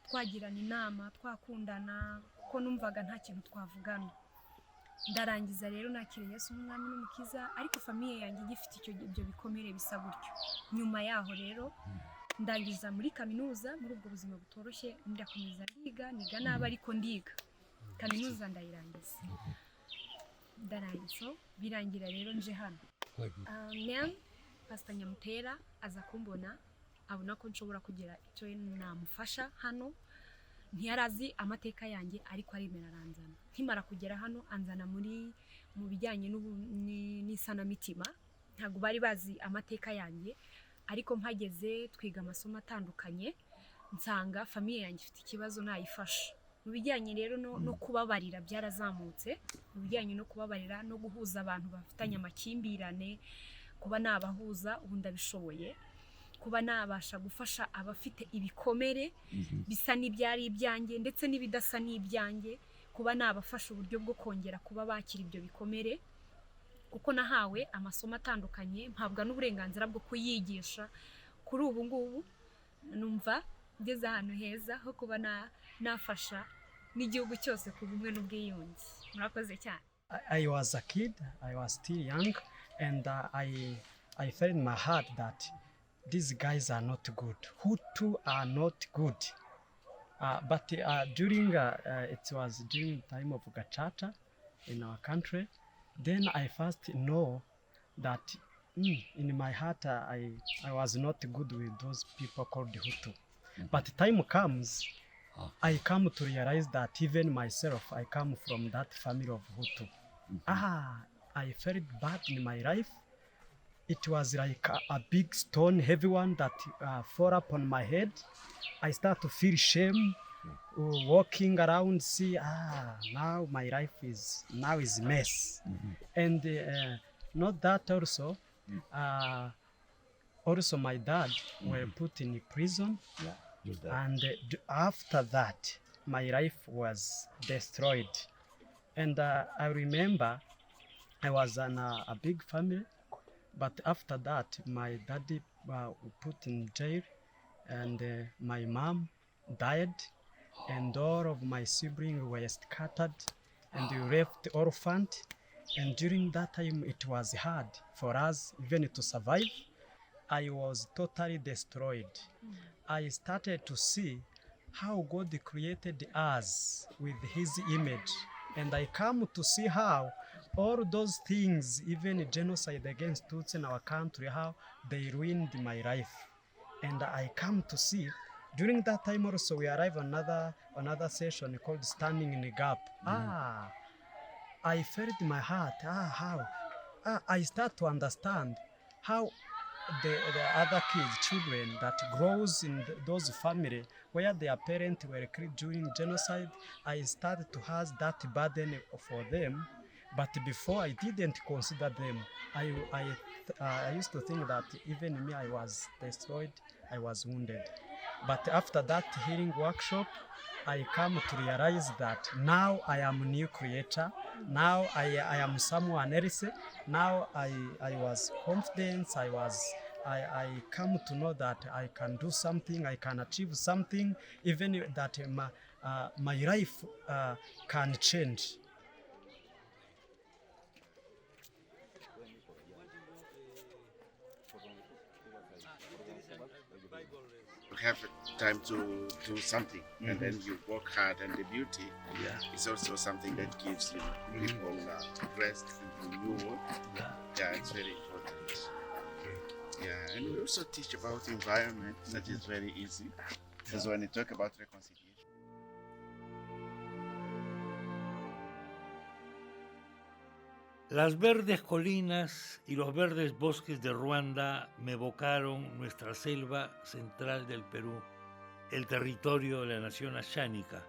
twagirana inama, twakundana, kuko numvaga nta kintu twavugana. Ndarangiza rero nakiriye Yesu nk'umwami n'umukiza, ariko famiye yanjye igifite ibyo bikomere bisa gutyo. Nyuma yaho rero ndangiza muri kaminuza, muri ubwo buzima butoroshye, ndakomeza niga nabi ariko ndiga. Kaminuza ndayirangiza. Ndarangiza birangira rero nje hano. Pastor Nyamutera aza kumbona, abona ko nshobora kugira icyo namufasha hano. Ntiyarazi amateka yanjye ariko aremera aranzana. Nkimara kugera hano anzana mu bijyanye n'isanamitima. Ntabwo bari bazi amateka yanjye, ariko mpageze twiga amasomo atandukanye, nsanga famiye yanjye ifite ikibazo nayifasha. mu bijyanye rero no kubabarira byarazamutse, mu bijyanye no kubabarira no guhuza abantu bafitanye amakimbirane, kuba nabahuza ubu ndabishoboye, kuba nabasha gufasha abafite ibikomere bisa n'ibyari ibyanjye ndetse n'ibidasa n'ibyanjye, kuba nabafasha uburyo bwo kongera kuba bakira ibyo bikomere, kuko nahawe amasomo atandukanye mpabwa n'uburenganzira bwo kuyigisha. Kuri ubu ngubu numva ngeze ahantu heza ho kuba nafasha n'igihugu cyose ku bumwe n'ubwiyunge. Murakoze cyane. I was a kid, I was still young, and I felt in my heart that these guys are not good. Hutu are not good. But it was during the time of Gacaca in our country, then I first know that in my heart I was not good with those people called Hutu. But time comes, I come to realize that even myself, I come from that family of Hutu. I felt bad in my life. It was like a big stone, heavy one that fell upon my head. I start to feel shame, walking around, see, now my life is mess. And not that also, also my dad were put in prison. And after that, my life was destroyed. And I remember I was in a big family, but after that, my daddy put in jail, and my mom died, and all of my siblings were scattered, and we left orphaned. And during that time, it was hard for us even to survive. I was totally destroyed. I started to see how God created us with His image, and I come to see how all those things, even genocide against Tutsi in our country, how they ruined my life. And I come to see, during that time also we arrived another session called Standing in the Gap. I felt in my heart, how I start to understand how the other kids, children that grows in those families where their parents were killed during genocide, I started to have that burden for them. But before, I didn't consider them. I used to think that even me, I was destroyed, I was wounded. But after that healing workshop, I come to realize that now I am a new creator. Now I am someone else. Now I was confident. I come to know that I can do something. I can achieve something. Even that my life can change. You have time to do something, and then you work hard, and the beauty is also something that gives people rest and renewal. It's very important. And we also teach about environment, that is very easy, because when you talk about reconciliation. Las verdes colinas y los verdes bosques de Ruanda me evocaron nuestra selva central del Perú, el territorio de la nación ashánica,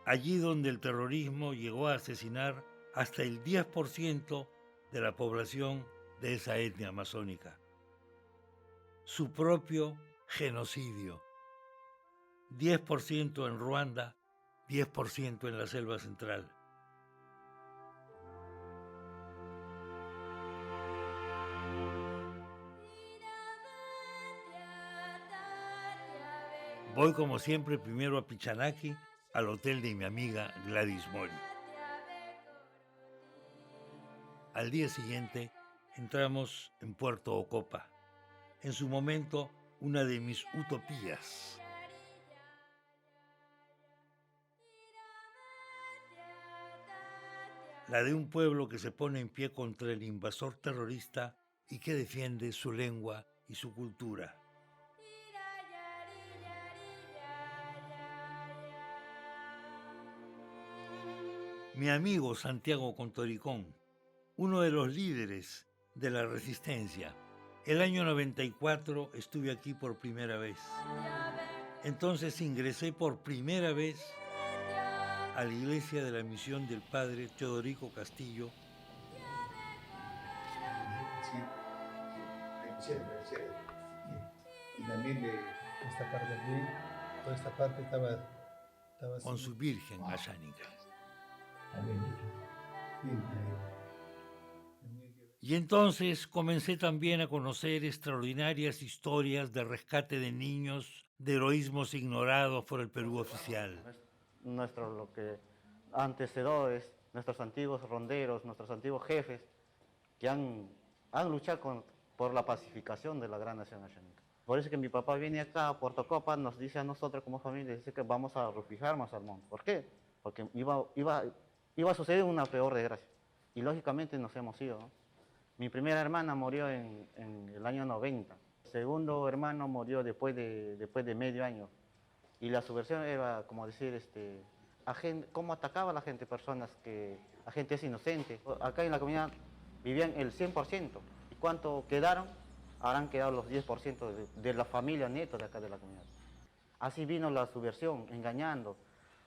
allí donde el terrorismo llegó a asesinar hasta el 10% de la población de esa etnia amazónica. Su propio genocidio. 10% en Ruanda, 10% en la selva central. Voy como siempre primero a Pichanaki, al hotel de mi amiga Gladys Mori. Al día siguiente entramos en Puerto Ocopa, en su momento una de mis utopías. La de un pueblo que se pone en pie contra el invasor terrorista y que defiende su lengua y su cultura. Mi amigo Santiago Contoricón, uno de los líderes de la resistencia. El año 94 estuve aquí por primera vez. Entonces ingresé por primera vez a la iglesia de la misión del padre Teodorico Castillo. Y también de esta parte de aquí, toda esta parte estaba con su Virgen Ashánica. Y entonces comencé también a conocer extraordinarias historias de rescate de niños, de heroísmos ignorados por el Perú oficial. Lo que antecedentes, nuestros antiguos ronderos, nuestros antiguos jefes, que han luchado por la pacificación de la gran nación ashánica. Por eso que mi papá viene acá a Puerto Copa, nos dice a nosotros como familia, dice que vamos a refugiarnos al monte. ¿Por qué? Porque iba a suceder una peor desgracia. Y lógicamente nos hemos ido, ¿no? Mi primera hermana murió en el año 90. El segundo hermano murió después de medio año. Y la subversión era, como decir, cómo atacaba a la gente, a gente inocente. Acá en la comunidad vivían el 100%. ¿Y cuánto quedaron? Habrán quedado los 10% de la familia netos de acá de la comunidad. Así vino la subversión, engañando,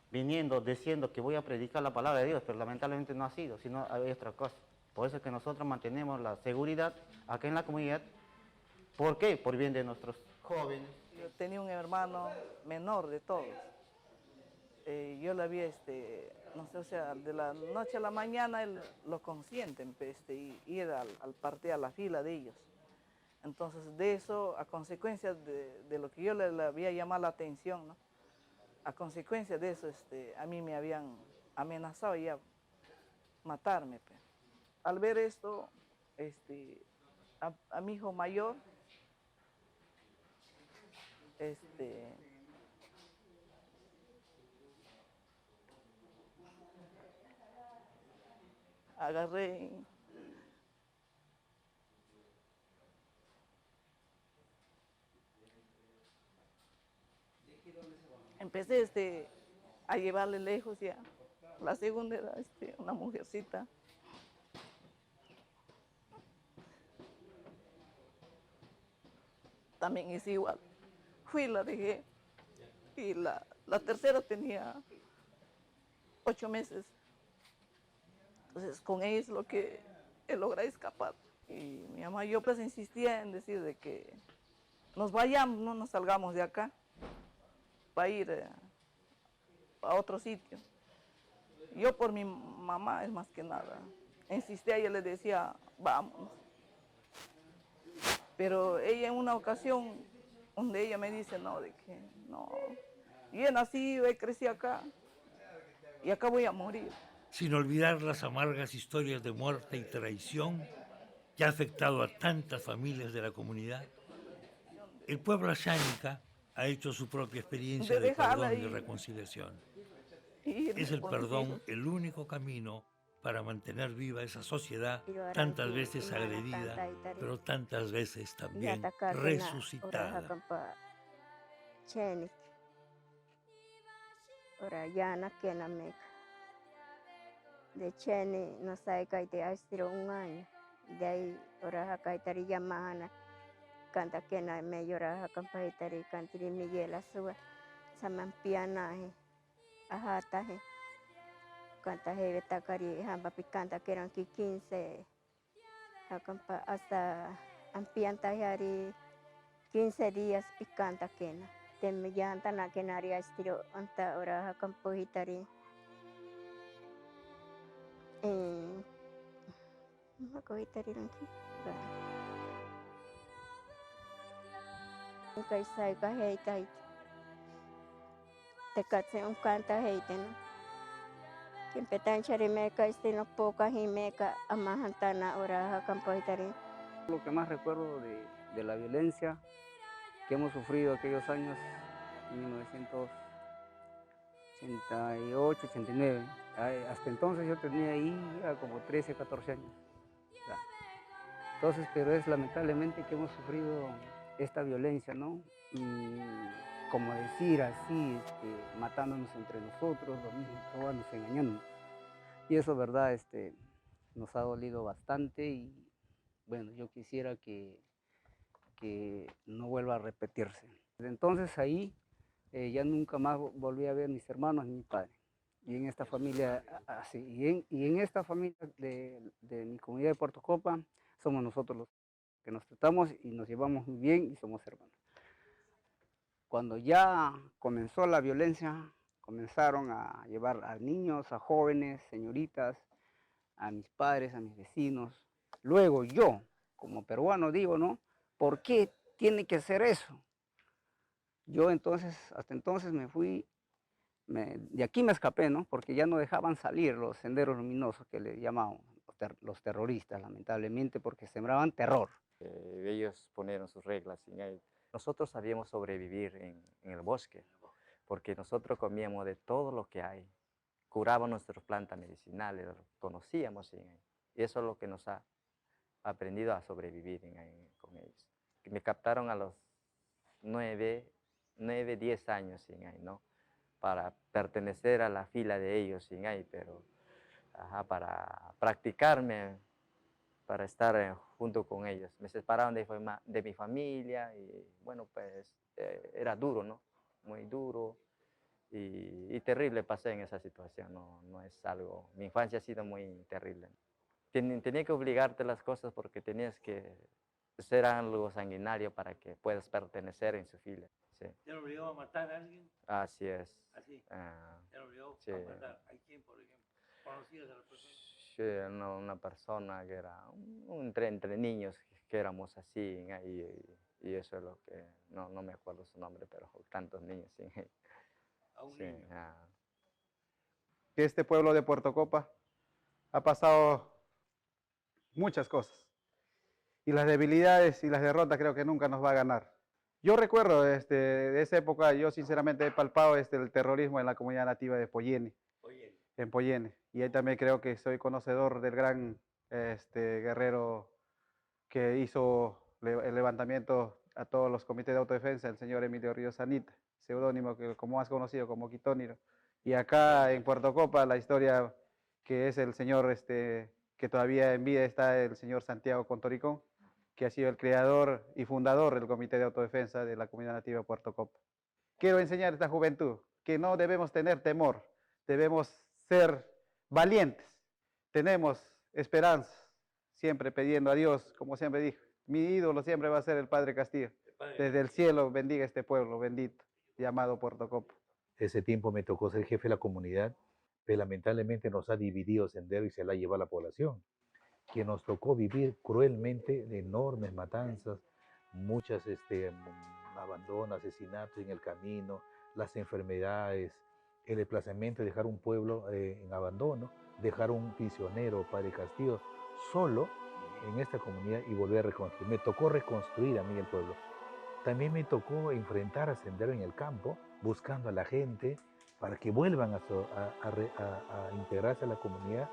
viniendo, diciendo que voy a predicar la palabra de Dios, pero lamentablemente no ha sido, sino hay otra cosa. Por eso es que nosotros mantenemos la seguridad acá en la comunidad. ¿Por qué? Por bien de nuestros jóvenes. Yo tenía un hermano menor de todos. Yo le había, no sé, o sea, de la noche a la mañana él lo consienten, y ir al partido, a la fila de ellos. Entonces, de eso, a consecuencia de lo que yo le había llamado la atención, ¿no? A consecuencia de eso, a mí me habían amenazado ya matarme. Pues. Al ver esto, a mi hijo mayor, agarré empecé a llevarle lejos ya. La segunda era una mujercita. También es igual. Fui y la dejé. Y la tercera tenía 8 meses. Entonces con ella es lo que él logra escapar. Y mi mamá, yo pues insistía en decir de que nos vayamos, no nos salgamos de acá, para ir a otro sitio. Yo por mi mamá, es más que nada, insistía, yo le decía, vámonos. Pero ella en una ocasión, donde ella me dice, no, de que no, yo he nacido, he crecido acá, y acá voy a morir. Sin olvidar las amargas historias de muerte y traición que ha afectado a tantas familias de la comunidad, el pueblo ashánica ha hecho su propia experiencia de perdón y reconciliación. Es el perdón el único camino para mantener viva esa sociedad tantas veces agredida, pero tantas veces también resucitada. De Cheni no sabe que te ha estado un año. De ahí, ahora acá estaría llamada. Canta que no me llora, acá estaría cantiri Miguel Azúa. Samampiana, ajataje. Canta he betacari, hamba picanta que eran 15. Acampa hasta ampiantajari 15 días picanta que no. Te me llanta na que naría estiro anta ahora acampo hitari. Ako itari lang ki. Kay say ka heita. Te katse un canta heita no. Kimpetan charimeka no poca jimeca amahantana ora campo itari. Lo que más recuerdo de la violencia que hemos sufrido aquellos años, 1988, 89. Hasta entonces yo tenía ahí ya como 13, 14 años. Entonces, pero es lamentablemente que hemos sufrido esta violencia, ¿no? Como decir así, matándonos entre nosotros, lo mismo, robándonos, engañándonos. Y eso, verdad, nos ha dolido bastante y bueno, yo quisiera que no vuelva a repetirse. Desde entonces ahí ya nunca más volví a ver a mis hermanos ni mi padre. Y en esta familia, así, y en esta familia de mi comunidad de Puerto Copa, somos nosotros los que nos tratamos y nos llevamos muy bien y somos hermanos. Cuando ya comenzó la violencia, comenzaron a llevar a niños, a jóvenes, señoritas, a mis padres, a mis vecinos. Luego yo, como peruano, digo, ¿no? ¿Por qué tiene que ser eso? Yo entonces, hasta entonces me fui, de aquí me escapé, ¿no? Porque ya no dejaban salir los senderos luminosos que le llamaban los terroristas, lamentablemente, porque sembraban terror. Ellos ponieron sus reglas. Nosotros sabíamos sobrevivir en el bosque, porque nosotros comíamos de todo lo que hay. Curábamos nuestras plantas medicinales, conocíamos. Y eso es lo que nos ha aprendido a sobrevivir con ellos. Me captaron a los 9, 10 años, ¿no? Para pertenecer a la fila de ellos, pero para practicarme, para estar junto con ellos. Me separaron de mi familia y bueno, pues era duro, ¿no? Muy duro y terrible pasé en esa situación, no es algo, mi infancia ha sido muy terrible. Tenía que obligarte a las cosas porque tenías que ser algo sanguinario para que puedas pertenecer en su fila. Sí. ¿Te lo obligó a matar a alguien? Así es. ¿Así? ¿Te lo obligó sí. a matar? ¿A quién, por ejemplo? ¿Conocías a la persona? Sí, una persona que era entre niños que éramos así, y eso es lo que, no me acuerdo su nombre, pero tantos niños. Sí. A un niño. Que este pueblo de Puerto Copa ha pasado muchas cosas. Y las debilidades y las derrotas creo que nunca nos va a ganar. Yo recuerdo de esa época, yo sinceramente he palpado el terrorismo en la comunidad nativa de Poyeni. En Poyeni. Y ahí también creo que soy conocedor del gran guerrero que hizo el levantamiento a todos los comités de autodefensa, el señor Emilio Ríos Sanita, seudónimo que como más conocido como Quitóniro. Y acá en Puerto Copa la historia que es el señor que todavía en vida está el señor Santiago Contoricón, que ha sido el creador y fundador del Comité de Autodefensa de la Comunidad Nativa de Puerto Copa. Quiero enseñar a esta juventud que no debemos tener temor, debemos ser valientes, tenemos esperanza, siempre pidiendo a Dios, como siempre dije, mi ídolo siempre va a ser el Padre Castillo. Desde el cielo bendiga este pueblo bendito, llamado Puerto Copa. Ese tiempo me tocó ser jefe de la comunidad, pero lamentablemente nos ha dividido Sendero y se la ha llevado a la población, que nos tocó vivir cruelmente enormes matanzas, muchas abandonos, asesinatos en el camino, las enfermedades, el desplazamiento, dejar un pueblo en abandono, dejar un prisionero, Padre Castillo, solo en esta comunidad y volver a reconstruir. Me tocó reconstruir a mí el pueblo. También me tocó enfrentar a Sendero en el campo, buscando a la gente para que vuelvan a integrarse a la comunidad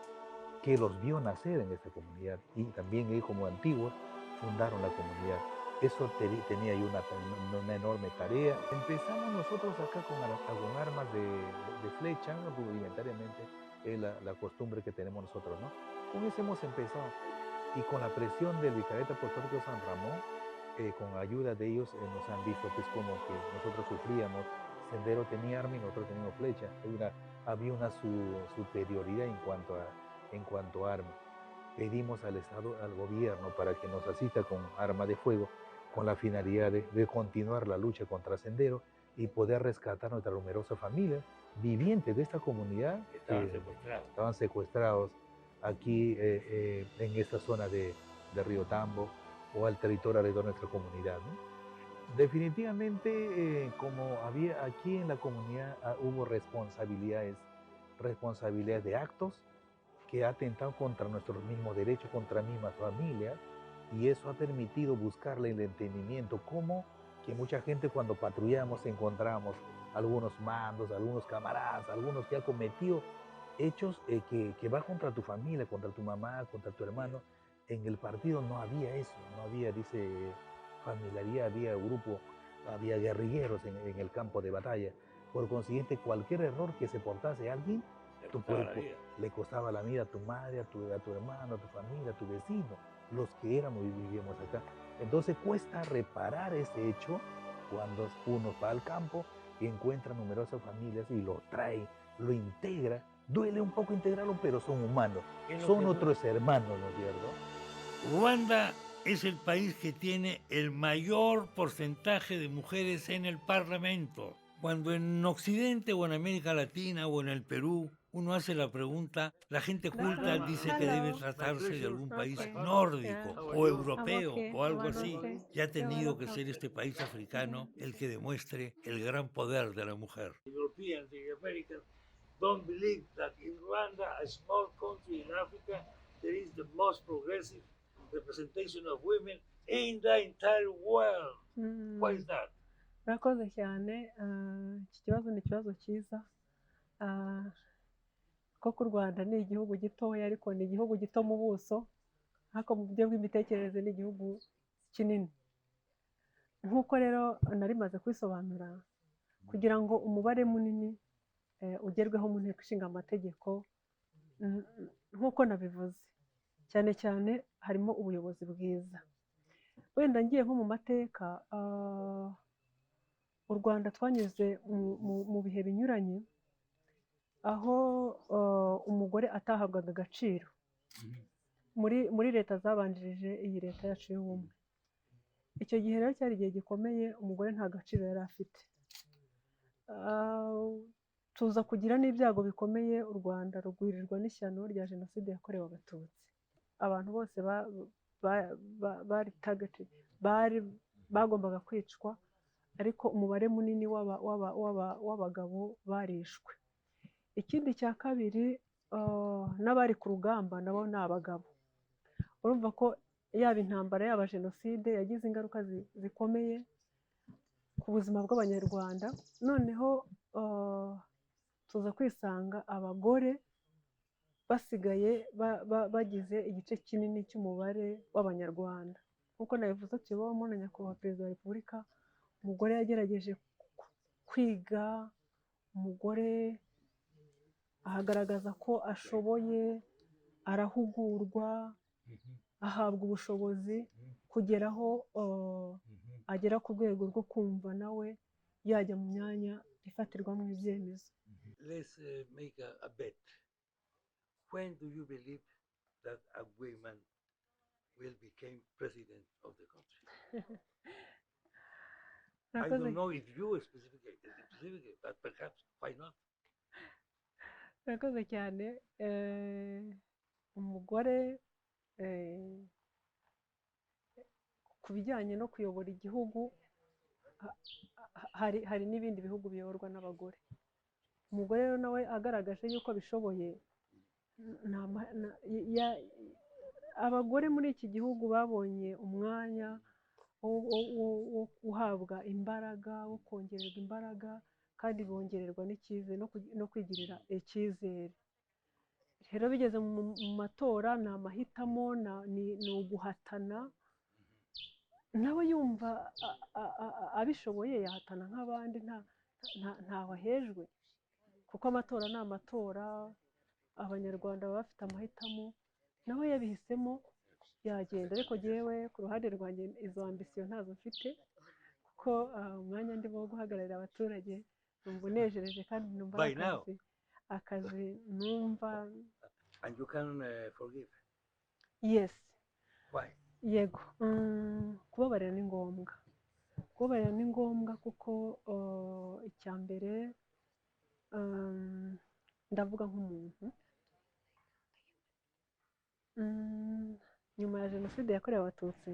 que los vio nacer en esta comunidad. Y también ellos como antiguos fundaron la comunidad. Eso tenía yo una enorme tarea. Empezamos nosotros acá con armas de flecha, rudimentariamente, es la costumbre que tenemos nosotros, ¿no? Con eso hemos empezado. Y con la presión del Vicariato Apostólico San Ramón, con ayuda de ellos, nos han visto pues como que nosotros sufríamos. Sendero tenía arma y nosotros teníamos flecha. Había una superioridad en cuanto a armas. Pedimos al Estado, al gobierno, para que nos asista con armas de fuego, con la finalidad de continuar la lucha contra Sendero y poder rescatar nuestra numerosa familia vivientes de esta comunidad que estaban secuestrados aquí en esta zona de Río Tambo o al territorio alrededor de nuestra comunidad, ¿no? Definitivamente, como había aquí en la comunidad, hubo responsabilidades de actos que ha atentado contra nuestros mismos derechos, contra mismas familias, y eso ha permitido buscarle el entendimiento, como que mucha gente cuando patrullamos encontramos algunos mandos, algunos camaradas, algunos que han cometido hechos que va contra tu familia, contra tu mamá, contra tu hermano. En el partido no había eso, no había, dice, familiaridad, había grupo, había guerrilleros en el campo de batalla. Por consiguiente, cualquier error que se portase a alguien, tu cuerpo le costaba la vida a tu madre, a tu hermano, a tu familia, a tu vecino, los que éramos y vivíamos acá. Entonces cuesta reparar ese hecho Cuando uno va al campo y encuentra numerosas familias y lo trae, lo integra, duele un poco integrarlo, pero son humanos, son otros hermanos, ¿no es cierto? Ruanda es el país que tiene el mayor porcentaje de mujeres en el Parlamento. Cuando en Occidente o en América Latina o en el Perú uno hace la pregunta, la gente culta dice que debe tratarse de algún país nórdico o europeo o algo así. Y ha tenido que ser este país africano el que demuestre el gran poder de la mujer. Europeans y Americans don't believe that in Rwanda, a small country in Africa, there is the most progressive representation of women in the entire world. Why is that? Murakoze cyane, iki kibazo ni ikibazo cyiza, koko u Rwanda ni igihugu gitoya ariko ni igihugu gito mu buso, ariko mu buryo bw'imitekerereze ni igihugu kinini. Nk'uko rero nari maze kwisobanura, kugira ngo umubare munini ugerweho mu nteko ishinga amategeko, nk'uko nabivuze, cyane cyane harimo ubuyobozi bwiza. Wenda ngiye nko mu mateka, u Rwanda twanyuze mu bihe binyuranye, aho umugore atahabwaga agaciro muri leta zabanjirije iyi leta yacu y'ubumwe. Icyo gihe rero cyari igihe gikomeye, umugore nta gaciro yari afite. Tuza kugira n'ibyago bikomeye, u Rwanda rugwirirwa n'ishyano rya jenoside yakorewe Abatutsi. Abantu bose bari targeted, bagombaga kwicwa, ariko umubare munini w'abagabo barishwe. Ikindi cya kabiri, n'abari ku rugamba nabo ni abagabo. Urumva ko yaba intambara yaba jenoside yagize ingaruka zikomeye ku buzima bw'Abanyarwanda. Noneho tuza kwisanga abagore basigaye bagize igice kinini cy'umubare w'Abanyarwanda. Nk'uko nabivuze, tuyobowemo na Nyakubahwa Perezida wa Repubulika, umugore yagerageje kwiga, umugore ahagaragaza ko ashoboye, arahugurwa, ahabwa ubushobozi kugeraho agera ku rwego rwo kumva nawe yajya mu myanya ifatirwamo ibyemezo. Let's make a bet. When do you believe that a woman will become president of the country? I don't know if you specifically, but perhaps why not? Murakoze cyane. Umugore ku bijyanye no kuyobora igihugu, hari n'ibindi bihugu biyoborwa n'abagore. Umugore rero nawe agaragaje yuko bishoboye, abagore muri iki gihugu babonye umwanya wo guhabwa imbaraga, wo kongererwa imbaraga, kandi bongererwa n'icyizere no kwigirira icyizere. Rero bigeze mu matora, ni amahitamo, ni uguhatana. Nawe yumva abishoboye yahatana nk'abandi, ntawe ahejwe, kuko amatora ni amatora, Abanyarwanda baba bafite amahitamo. Nawe yabihisemo yagenda, ariko jyewe ku ruhande rwanjye izo ambisiyo ntazo mfite, kuko umwanya ndimo wo guhagararira abaturage numva unejereje kandi numva akazi numva. And you can forgive? Yes. Why? Yego, kubabarira ni ngombwa. Kubabarira ni ngombwa kuko icya mbere, ndavuga nk'umuntu, nyuma ya jenoside yakorewe Abatutsi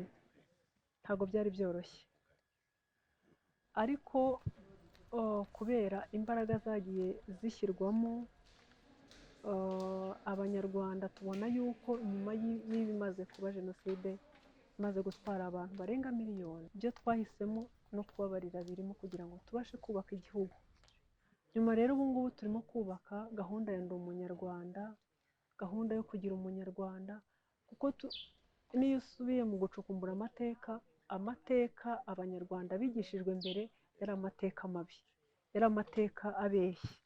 ntabwo byari byoroshye, ariko kubera imbaraga zagiye zishyirwamo, Abanyarwanda tubona yuko nyuma y'ibimaze kuba jenoside imaze gutwara abantu barenga miliyoni, ibyo twahisemo no kubabarira birimo kugira ngo tubashe kubaka igihugu. Nyuma rero ubu ngubu turimo kubaka gahunda ya Ndi Umunyarwanda, gahunda yo kugira umunyarwanda, kuko niyo usubiye mu gucukumbura amateka Abanyarwanda bigishijwe mbere yari amateka mabi, yari amateka abeshya.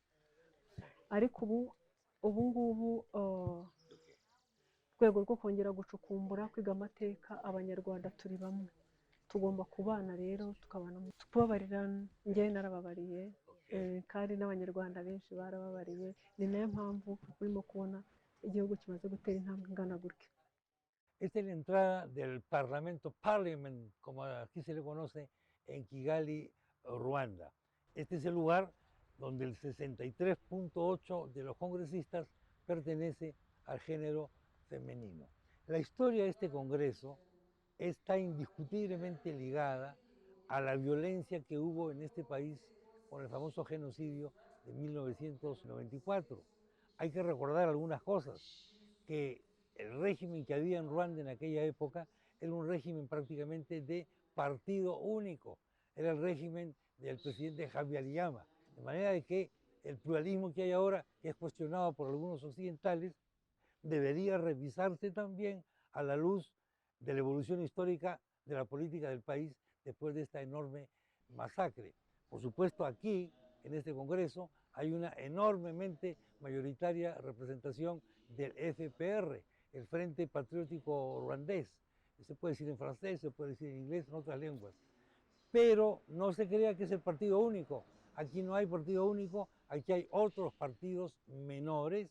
Ariko ubu ngubu rwego rwo kongera gucukumbura, kwiga amateka, Abanyarwanda turi bamwe, tugomba kubana rero tukabana kubabarira. Njyewe narababariye kandi n'abanyarwanda benshi barababariye, ni nayo mpamvu urimo kubona igihugu kimaze gutera intambwe ingana gutya. Esta es la entrada del Parlamento, Parliament, como aquí se le conoce, en Kigali, Ruanda. Este es el lugar donde el 63.8% de los congresistas pertenece al género femenino. La historia de este Congreso está indiscutiblemente ligada a la violencia que hubo en este país con el famoso genocidio de 1994. Hay que recordar algunas cosas, que el régimen que había en Ruanda en aquella época era un régimen prácticamente de partido único, era el régimen del presidente Habyarimana, de manera de que el pluralismo que hay ahora, que es cuestionado por algunos occidentales, debería revisarse también a la luz de la evolución histórica de la política del país después de esta enorme masacre. Por supuesto, aquí, en este Congreso, hay una enormemente mayoritaria representación del FPR, el Frente Patriótico Ruandés. Se puede decir en francés, se puede decir en inglés, en otras lenguas. Pero no se crea que es el partido único. Aquí no hay partido único, aquí hay otros partidos menores,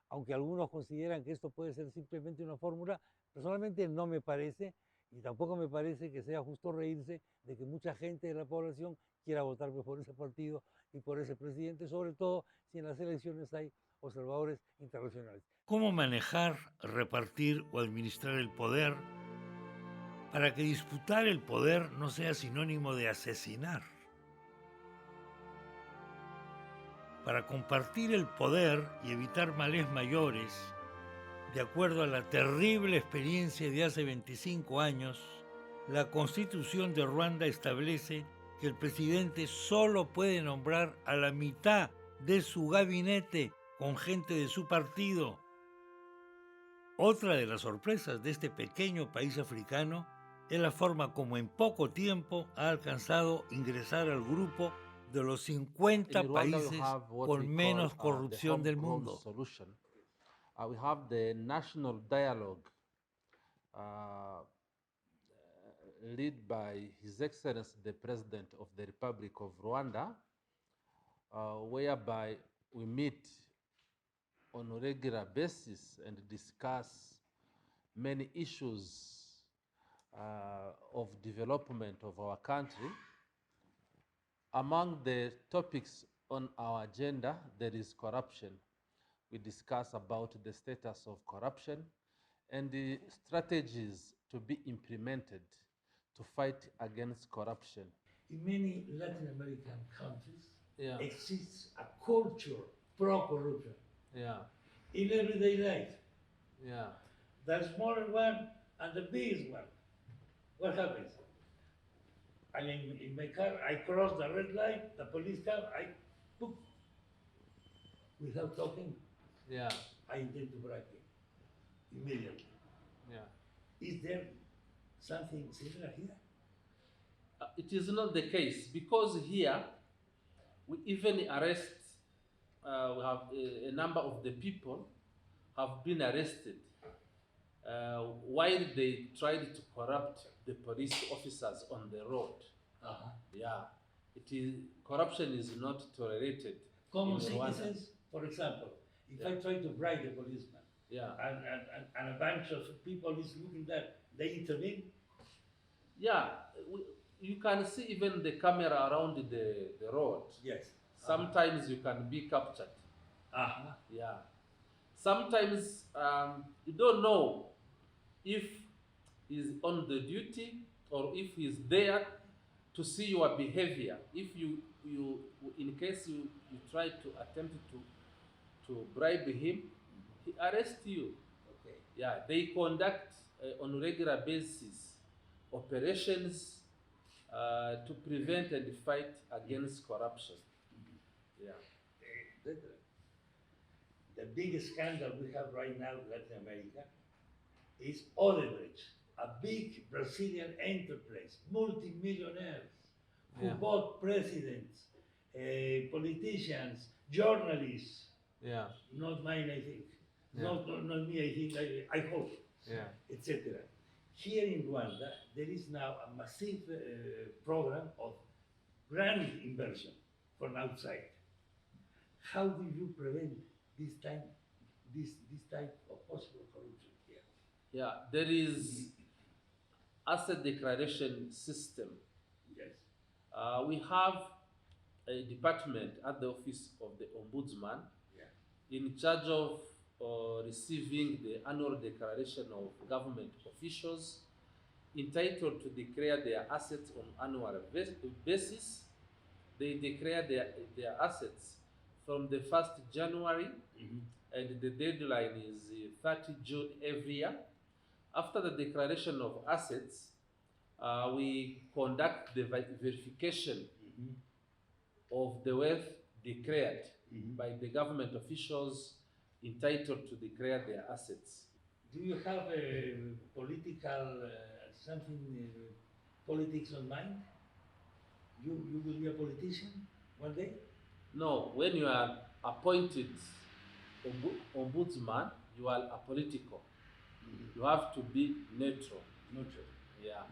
aunque algunos consideran que esto puede ser simplemente una fórmula. Personalmente no me parece, y tampoco me parece que sea justo reírse de que mucha gente de la población quiera votar por ese partido y por ese presidente, sobre todo si en las elecciones hay observadores internacionales. ¿Cómo manejar, repartir o administrar el poder para que disputar el poder no sea sinónimo de asesinar? Para compartir el poder y evitar males mayores, de acuerdo a la terrible experiencia de hace 25 años, la Constitución de Ruanda establece que el presidente solo puede nombrar a la mitad de su gabinete con gente de su partido. Otra de las sorpresas de este pequeño país africano es la forma como en poco tiempo ha alcanzado ingresar al grupo de los 50 países con menos corrupción del mundo. We have the national dialogue led by His Excellency the President of the Republic of Rwanda, whereby we meet on a regular basis and discuss many issues of development of our country. Among the topics on our agenda, there is corruption. We discuss about the status of corruption and the strategies to be implemented to fight against corruption. In many Latin American countries, exists a culture pro-corruption. In everyday life. The smaller one and the biggest one. What happens? I mean, in my car, I cross the red light, the police come, I poof, without talking. I intend to bribe him immediately. Is there something similar here? It is not the case, because here we even arrest, we have a number of the people have been arrested while they tried to corrupt the police officers on the road. It is, corruption is not tolerated. Common in Rwanda. citizens, for example, if I try to bribe a policeman, and a bunch of people is looking that, they intervene? You can see even the camera around the road. Yes. Sometimes you can be captured. Sometimes you don't know if he's on the duty or if he's there to see your behavior. If you in case you try to attempt to bribe him, he arrests you. They conduct on a regular basis operations to prevent and fight against corruption. The biggest scandal we have right now in Latin America is Odebrecht, a big Brazilian enterprise, multi-millionaires who bought presidents, politicians, journalists. Not mine, I think. Not me, I think, I hope, etc. here in Rwanda, there is now a massive program of grand inversion from outside. How do you prevent this type of possible corruption here? Yeah, there is asset declaration system. Yes. We have a department at the office of the Ombudsman in charge of receiving the annual declaration of government officials entitled to declare their assets on annual basis. They declare their assets from the 1st January, and the deadline is 30 June every year. After the declaration of assets, we conduct the verification of the wealth declared by the government officials entitled to declare their assets. Do you have a political, politics on mind? You will be a politician one day? No, when you are appointed ombudsman, you are apolitical. You have to be neutral. Neutral. Yeah.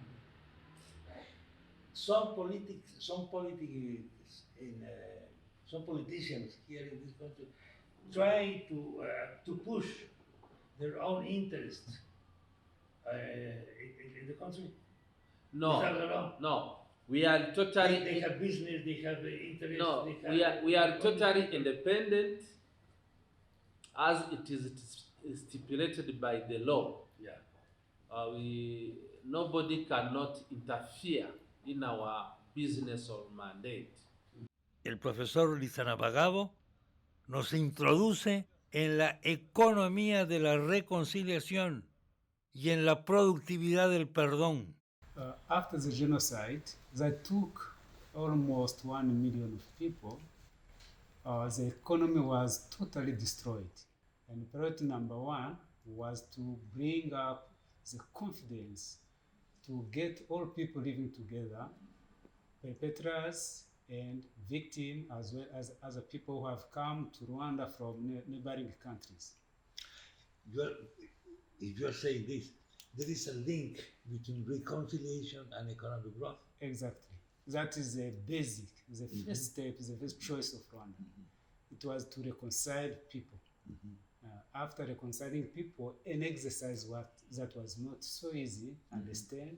Some politicians here in this country try to push their own interests in the country. No, Is that wrong? no. We are totally. They have business. They have interest. No, they have we are totally independent, as it is stipulated by the law. Yeah. Nobody cannot interfere in our business or mandate. El profesor Lizanapagabo nos introduce en la economía de la reconciliación y en la productividad del perdón. After the genocide, that took almost 1 million of people, the economy was totally destroyed. And priority number one was to bring up the confidence to get all people living together, perpetrators and victims, as well as other people who have come to Rwanda from neighboring countries. If you're saying this, there is a link between reconciliation and economic growth. Exactly. That is the basic, the first step, the first choice of Rwanda. It was to reconcile people. After reconciling people, an exercise that was not so easy, understand,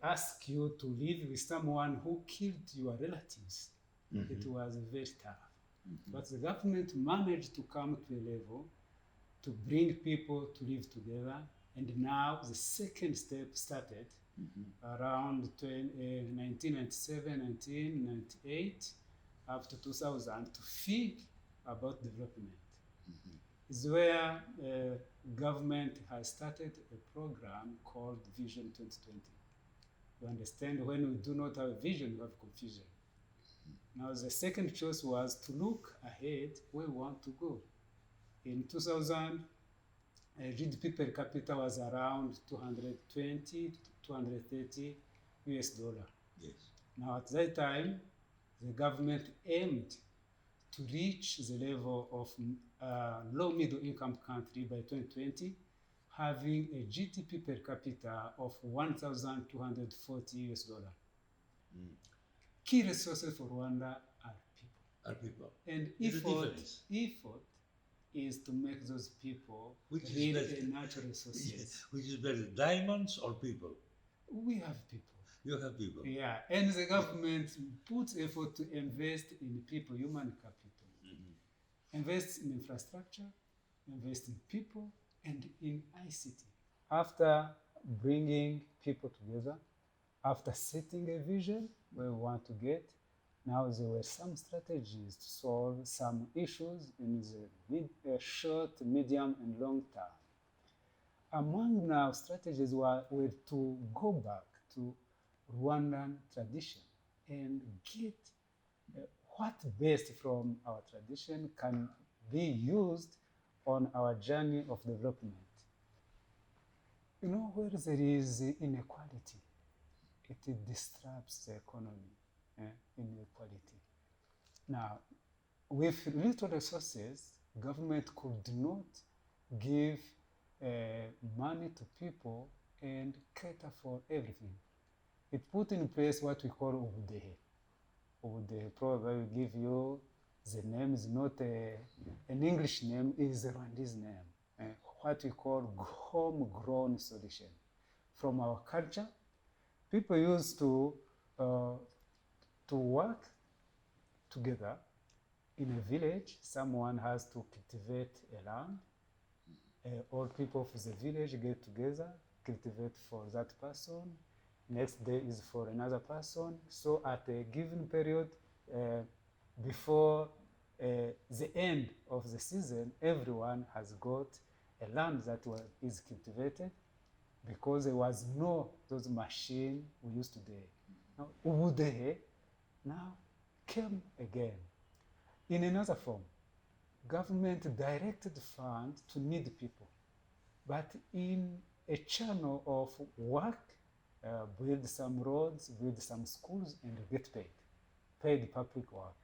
ask you to live with someone who killed your relatives. It was very tough. But the government managed to come to a level to bring people to live together. And now the second step started around 1997, 1998, up to 2000, to think about development. Is where government has started a program called Vision 2020. You understand, when we do not have a vision, we have confusion. Now the second choice was to look ahead where we want to go. In 2000, GDP per capita was around 220 to 230 US dollar. Yes. Now at that time, the government aimed to reach the level of low middle income country by 2020, having a GDP per capita of 1,240 US dollar. Key resources for Rwanda are people. Are people. And effort is to make those people real natural resources. Which is better, diamonds or people? We have people. You have people. Yeah, and the government puts effort to invest in people, human capital. Invest in infrastructure, invest in people, and in ICT. After bringing people together, after setting a vision where we want to get, now there were some strategies to solve some issues in the short, medium, and long term. Among now strategies were to go back to Rwandan tradition and get what best from our tradition can be used on our journey of development. You know, where there is inequality, it disrupts the economy, inequality. Now, with little resources, government could not give money to people and cater for everything. It put in place what we call Ubudehe. Ubudehe probably will give you the name is not an English name, is a Rwandese name. What we call homegrown solution. From our culture, people used to work together in a village. Someone has to cultivate a land. All people of the village get together, cultivate for that person. Next day is for another person. So at a given period, before the end of the season, everyone has got a land that is cultivated, because there was no those machines we used today. Now, Ubudehe now came again in another form. Government directed funds to needy people, but in a channel of work, build some roads, build some schools, and get paid public work.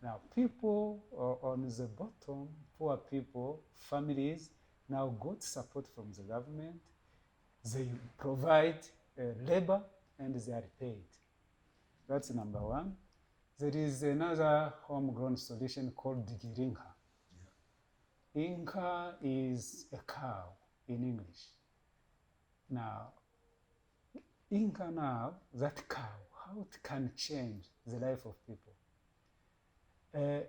Now, people on the bottom, poor people, families, now got support from the government. They provide labor and they are paid. That's number one. There is another homegrown solution called Digirinka. Inka is a cow in English. Now, Inka now, that cow, how it can change the life of people. The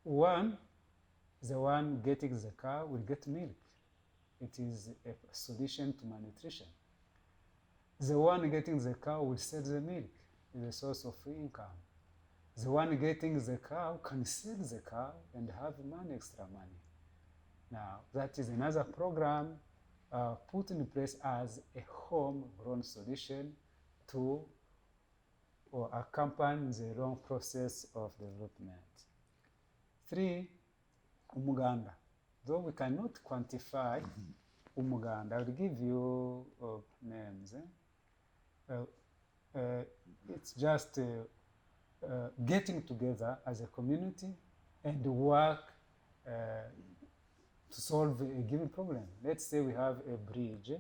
one getting the cow will get milk. It is a solution to malnutrition. The one getting the cow will sell the milk. It's a source of income. The one getting the cow can sell the cow and have money, extra money. Now, that is another program put in place as a homegrown solution to accompany the long process of development. 3, Umuganda. Though we cannot quantify Umuganda, I will give you names. It's just getting together as a community and work to solve a given problem. Let's say we have a bridge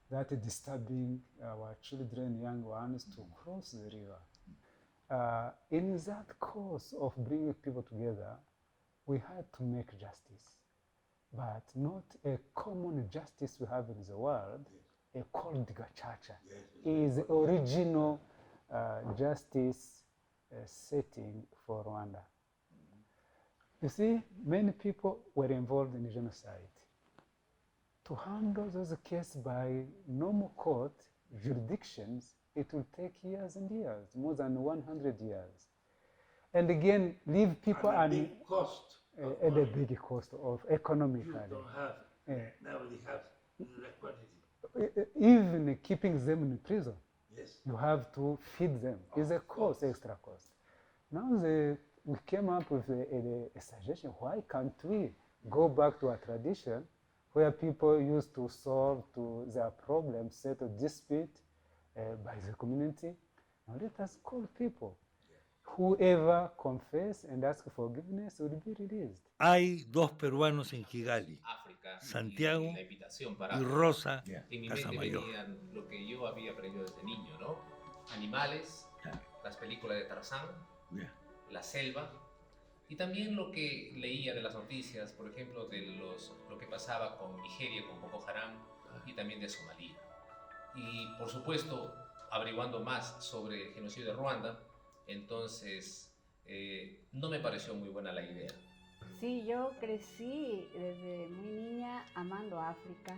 that is disturbing our children, young ones, to cross the river. In that course of bringing people together, we had to make justice, but not a common justice we have in the world, a called Gacaca. Is the original justice setting for Rwanda. You see, many people were involved in genocide. To handle those cases by normal court jurisdictions, it will take years and years, more than 100 years. And again, leave people at a big cost. At a big cost of economically. You don't have, nobody has the quantity. Even keeping them in prison, Yes. you have to feed them. It's a cost, extra cost. Now we came up with a suggestion. Why can't we go back to a tradition where people used to solve their problems, settle dispute by the community? Now let us call people. Whoever confess and ask forgiveness will be released. Hay dos peruanos en Kigali, África, Santiago y la invitación para y Rosa en mi mente Casamayor. venían lo que yo había aprendido desde niño, ¿no? Animales, las películas de Tarzán, la selva, y también lo que leía de las noticias, por ejemplo, de lo que pasaba con Nigeria, con Boko Haram, y también de Somalia. Y por supuesto, averiguando más sobre el genocidio de Ruanda, entonces no me pareció muy buena la idea. Sí, yo crecí desde muy niña amando África.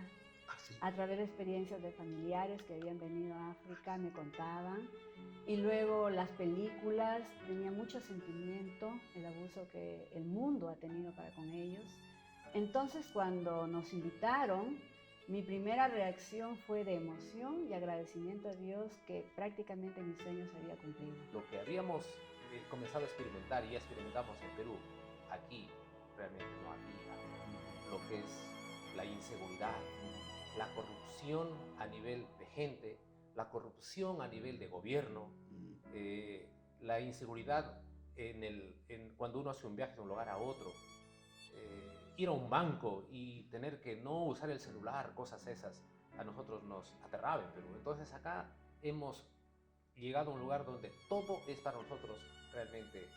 A través de experiencias de familiares que habían venido a África, me contaban. Y luego las películas, tenía mucho sentimiento, el abuso que el mundo ha tenido para con ellos. Entonces, cuando nos invitaron, mi primera reacción fue de emoción y agradecimiento a Dios que prácticamente mi sueño se había cumplido. Lo que habíamos comenzado a experimentar y ya experimentamos en Perú, aquí realmente no había. Lo que es la inseguridad, la corrupción a nivel de gente, la corrupción a nivel de gobierno, la inseguridad cuando uno hace un viaje de un lugar a otro, ir a un banco y tener que no usar el celular, cosas esas. a nosotros nos aterraba en Perú. Entonces acá hemos llegado a un lugar donde todo es para nosotros realmente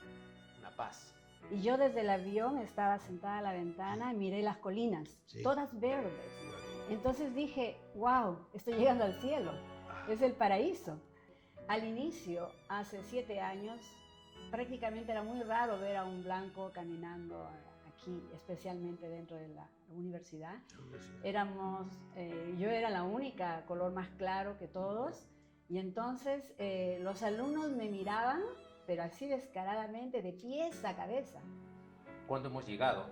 una paz. Y yo desde el avión estaba sentada a la ventana y miré las colinas, todas verdes. Entonces dije, wow, estoy llegando al cielo, es el paraíso. Al inicio, hace 7 años, prácticamente era muy raro ver a un blanco caminando aquí, especialmente dentro de la universidad. Yo era la única color más claro que todos, y entonces los alumnos me miraban, pero así descaradamente, de pies a cabeza. Cuando hemos llegado,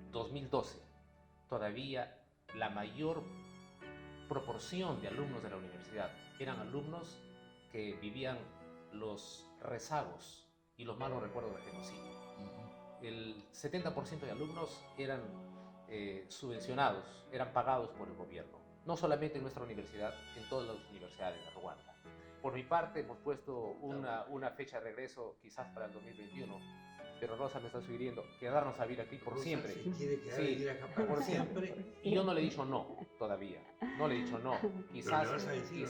2012, todavía la mayor proporción de alumnos de la universidad eran alumnos que vivían los rezagos y los malos recuerdos del genocidio. El 70% de alumnos eran subvencionados, eran pagados por el gobierno. No solamente en nuestra universidad, en todas las universidades de Ruanda. Por mi parte, hemos puesto una fecha de regreso quizás para el 2021, pero Rosa me está sugiriendo quedarnos a vivir aquí por Rosa siempre. se quiere quedar a vivir acá para por siempre. Y yo no le he dicho no todavía. No le he dicho no. Quizás, le vas a decir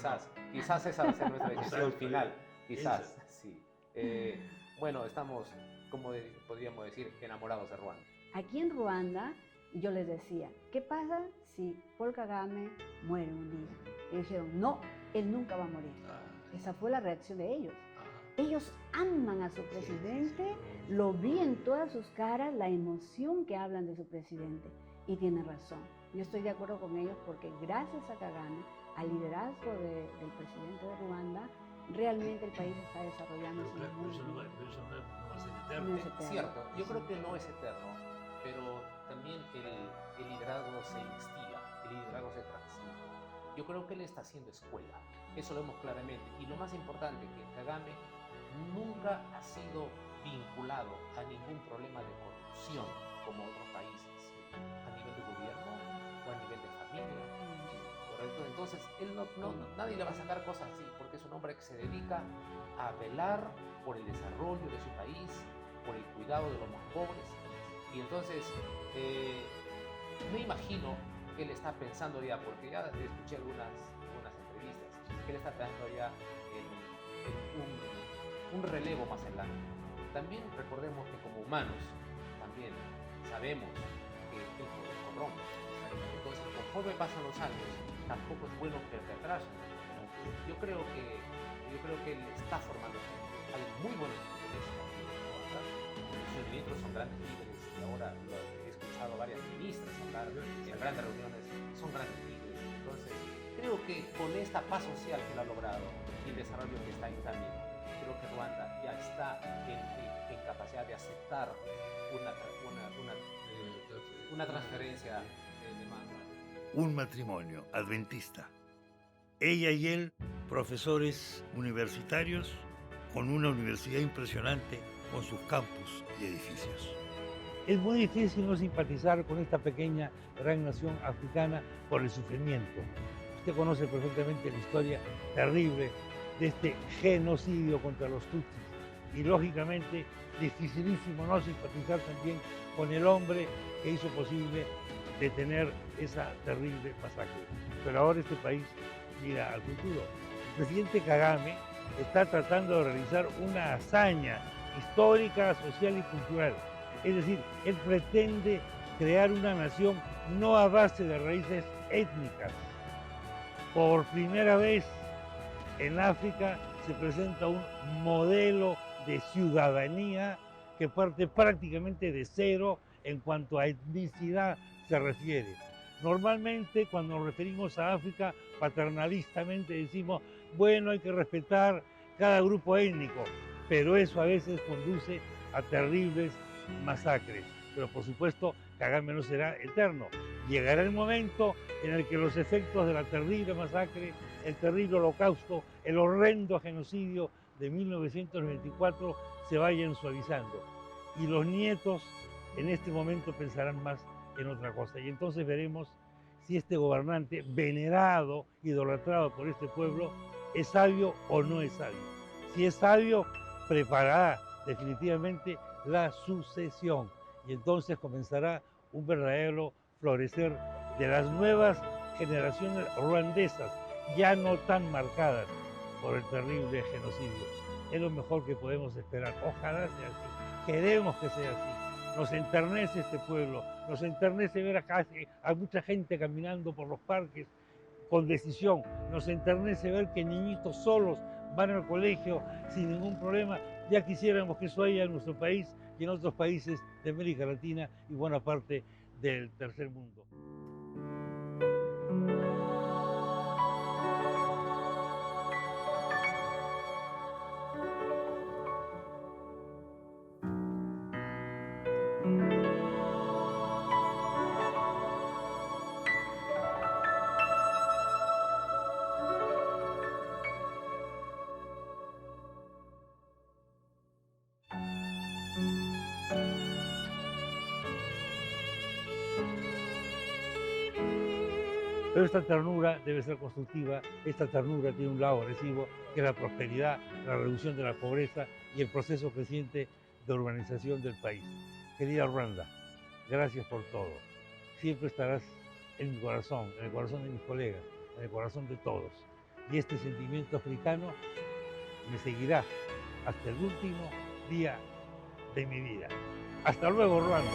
quizás esa va a ser nuestra decisión Exacto, final. Quizás, piensa. sí. Bueno, estamos, como podríamos decir, enamorados de Ruanda. Aquí en Ruanda, yo les decía, ¿qué pasa si Paul Kagame muere un día? Y dijeron, no, él nunca va a morir. Esa fue la reacción de ellos. Ellos aman a su presidente, lo vi en todas sus caras, la emoción que hablan de su presidente. Y tienen razón. Yo estoy de acuerdo con ellos porque gracias a Kagame, al liderazgo del presidente de Ruanda, realmente el país está desarrollándose muy bien. No va a ser eterno. No es eterno. Cierto, yo creo que no es eterno, pero también el liderazgo se instiga, el liderazgo se transmite. Yo creo que él está haciendo escuela, eso lo vemos claramente. Y lo más importante, que Kagame nunca ha sido vinculado a ningún problema de corrupción como otros países, a nivel de gobierno o a nivel de familia. ¿Correcto? Entonces, él nadie le va a sacar cosas así, porque es un hombre que se dedica a velar por el desarrollo de su país, por el cuidado de los más pobres. Y entonces, me imagino que él está pensando ya, porque ya escuché algunas entrevistas, que él está pensando ya en un relevo más adelante. También recordemos que como humanos, también sabemos que el poder corrompe. Entonces, conforme pasan los años, tampoco es bueno perpetrarse. Yo creo que él está formando gente. Hay muy buenos líderes aquí en Ruanda. Sus ministros son grandes líderes y ahora he escuchado a varias ministras hablar en grandes reuniones, son grandes líderes. Entonces, creo que con esta paz social que él ha logrado y el desarrollo que está en camino, creo que Ruanda ya está en capacidad de aceptar una transferencia de mando. Un matrimonio adventista. Ella y él, profesores universitarios, con una universidad impresionante, con sus campus y edificios. Es muy difícil no simpatizar con esta pequeña, gran nación africana por el sufrimiento. Usted conoce perfectamente la historia terrible de este genocidio contra los tutsis. Y lógicamente, dificilísimo no simpatizar también con el hombre que hizo posible detener esa terrible masacre. Pero ahora este país mira al futuro. El presidente Kagame está tratando de realizar una hazaña histórica, social y cultural. Es decir, él pretende crear una nación no a base de raíces étnicas. Por primera vez en África se presenta un modelo de ciudadanía que parte prácticamente de cero en cuanto a etnicidad se refiere. Normalmente cuando nos referimos a África, paternalistamente decimos, bueno, hay que respetar cada grupo étnico, pero eso a veces conduce a terribles masacres. Pero por supuesto, Kagame no será eterno. Llegará el momento en el que los efectos de la terrible masacre, el terrible holocausto, el horrendo genocidio de 1994 se vayan suavizando. Y los nietos en este momento pensarán más en otra cosa. Y entonces veremos si este gobernante, venerado, idolatrado por este pueblo, es sabio o no es sabio. Si es sabio, preparará definitivamente la sucesión. Y entonces comenzará un verdadero florecer de las nuevas generaciones ruandesas, ya no tan marcadas por el terrible genocidio. Es lo mejor que podemos esperar. Ojalá sea así. Queremos que sea así. Nos enternece este pueblo, nos enternece ver acá a mucha gente caminando por los parques con decisión, nos enternece ver que niñitos solos van al colegio sin ningún problema. Ya quisiéramos que eso haya en nuestro país y en otros países de América Latina y buena parte del tercer mundo. Pero esta ternura debe ser constructiva, esta ternura tiene un lado agresivo, que es la prosperidad, la reducción de la pobreza y el proceso creciente de urbanización del país. Querida Ruanda, gracias por todo. Siempre estarás en mi corazón, en el corazón de mis colegas, en el corazón de todos. Y este sentimiento africano me seguirá hasta el último día de mi vida. Hasta luego, Ruanda.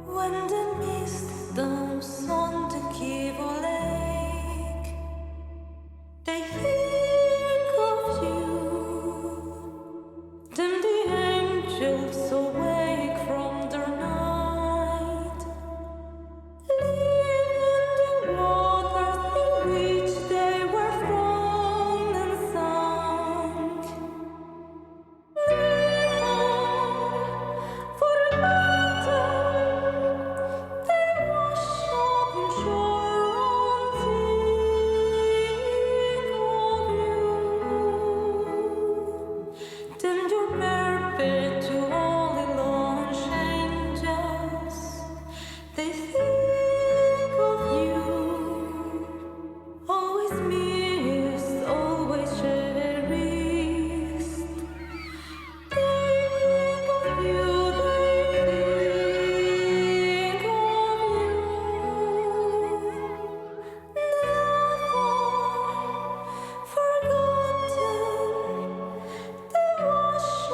When the mist dumps on the Kivu Lake, they think of you. Then the angels awake from their night, live in the waters in which they were thrown and sunk. Forgotten, they wash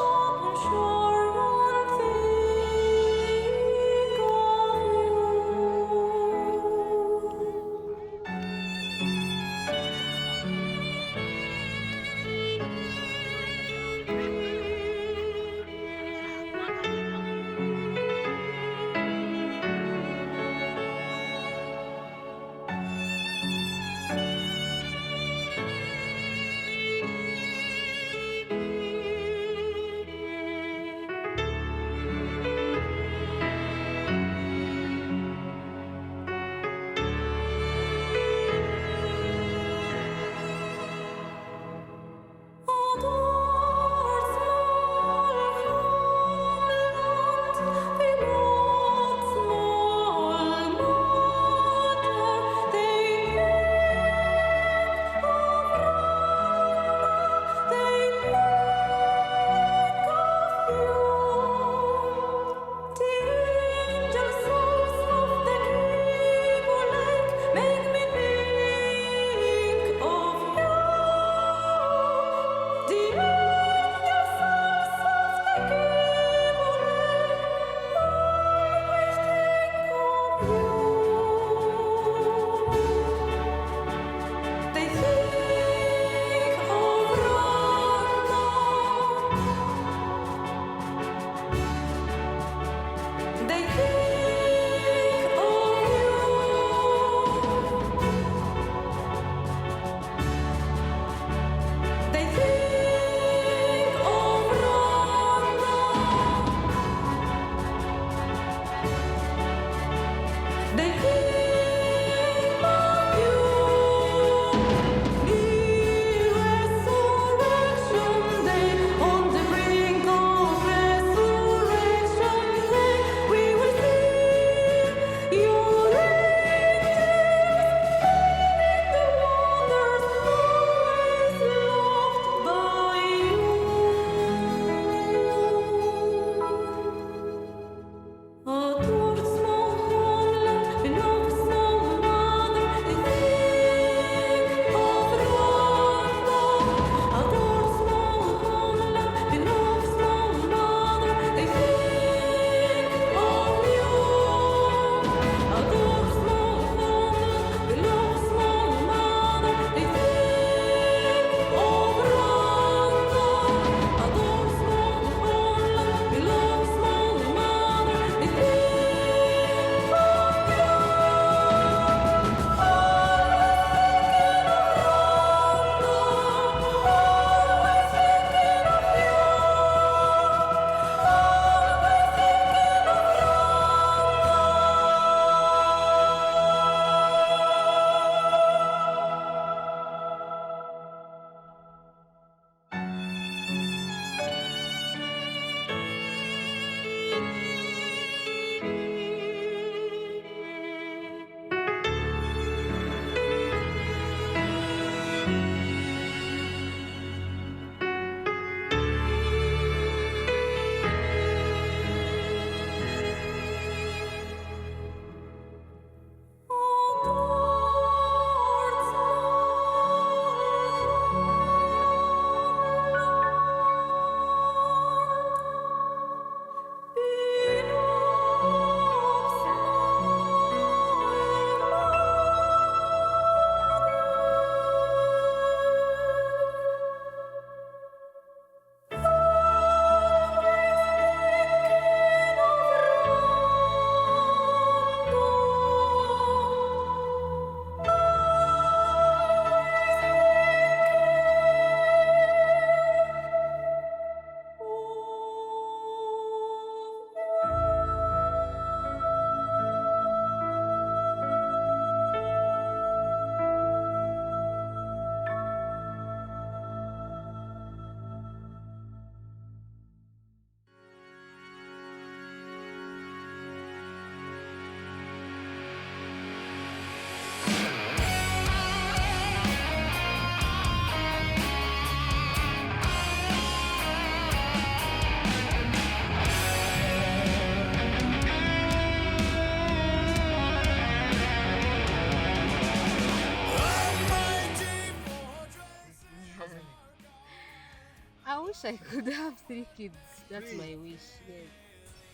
I wish I could have 3 kids. That's my wish. Yes.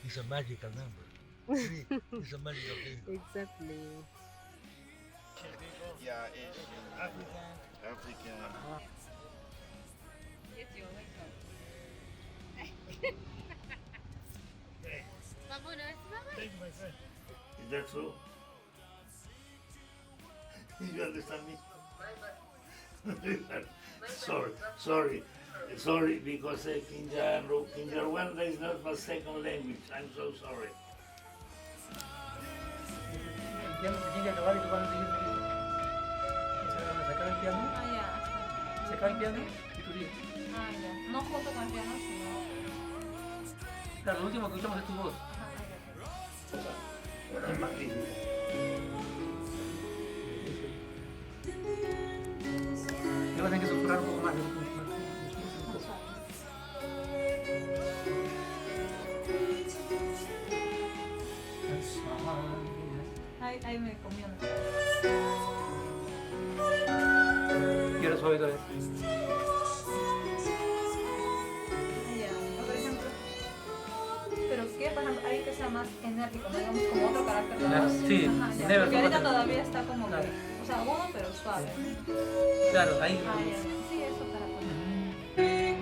It's a magical number. It's a magical thing. Exactly. Yeah, Asian, African. Yes, you're welcome. Thank you, my friend. Is that true? You understand me? Sorry, because Kinyarwanda is not my second language. I'm so sorry. Ya no se tiene que acabar y tú vas a seguir viviendo. Se acaba el piano. Ah, ya. Se acaba el piano y tú dices. Ah, ya. No junto con el piano, sino. Claro, lo último que escuchamos es tu voz. Es magnífico. Te vas a tener que susurrar un poco más de lo que Ahí me comió. Y ahora suave todavía. Ya, por ejemplo. Pero ¿qué? Por ejemplo, alguien que sea más enérgico, no digamos como otro carácter de Claro, voz. sí, Ajá, ya. never Porque ahorita forgotten. todavía está como Claro. que, o sea, agudo pero suave. Claro, ahí. Ah, ya. Sí, eso para poner.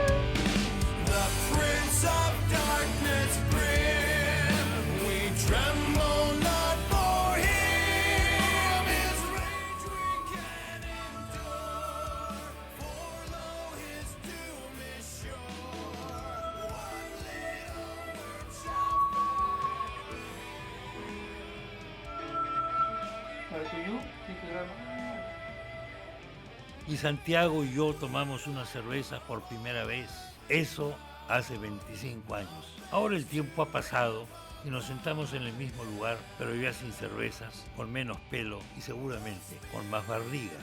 The Prince of Darkness grim, we tremble not for him. His rage we can endure, for lo his doom is sure. One little word shall Para tuyo, sí, claro. Y Santiago y yo tomamos una cerveza por primera vez. Eso hace 25 años. Ahora el tiempo ha pasado y nos sentamos en el mismo lugar, pero ya sin cervezas, con menos pelo y seguramente con más barriga.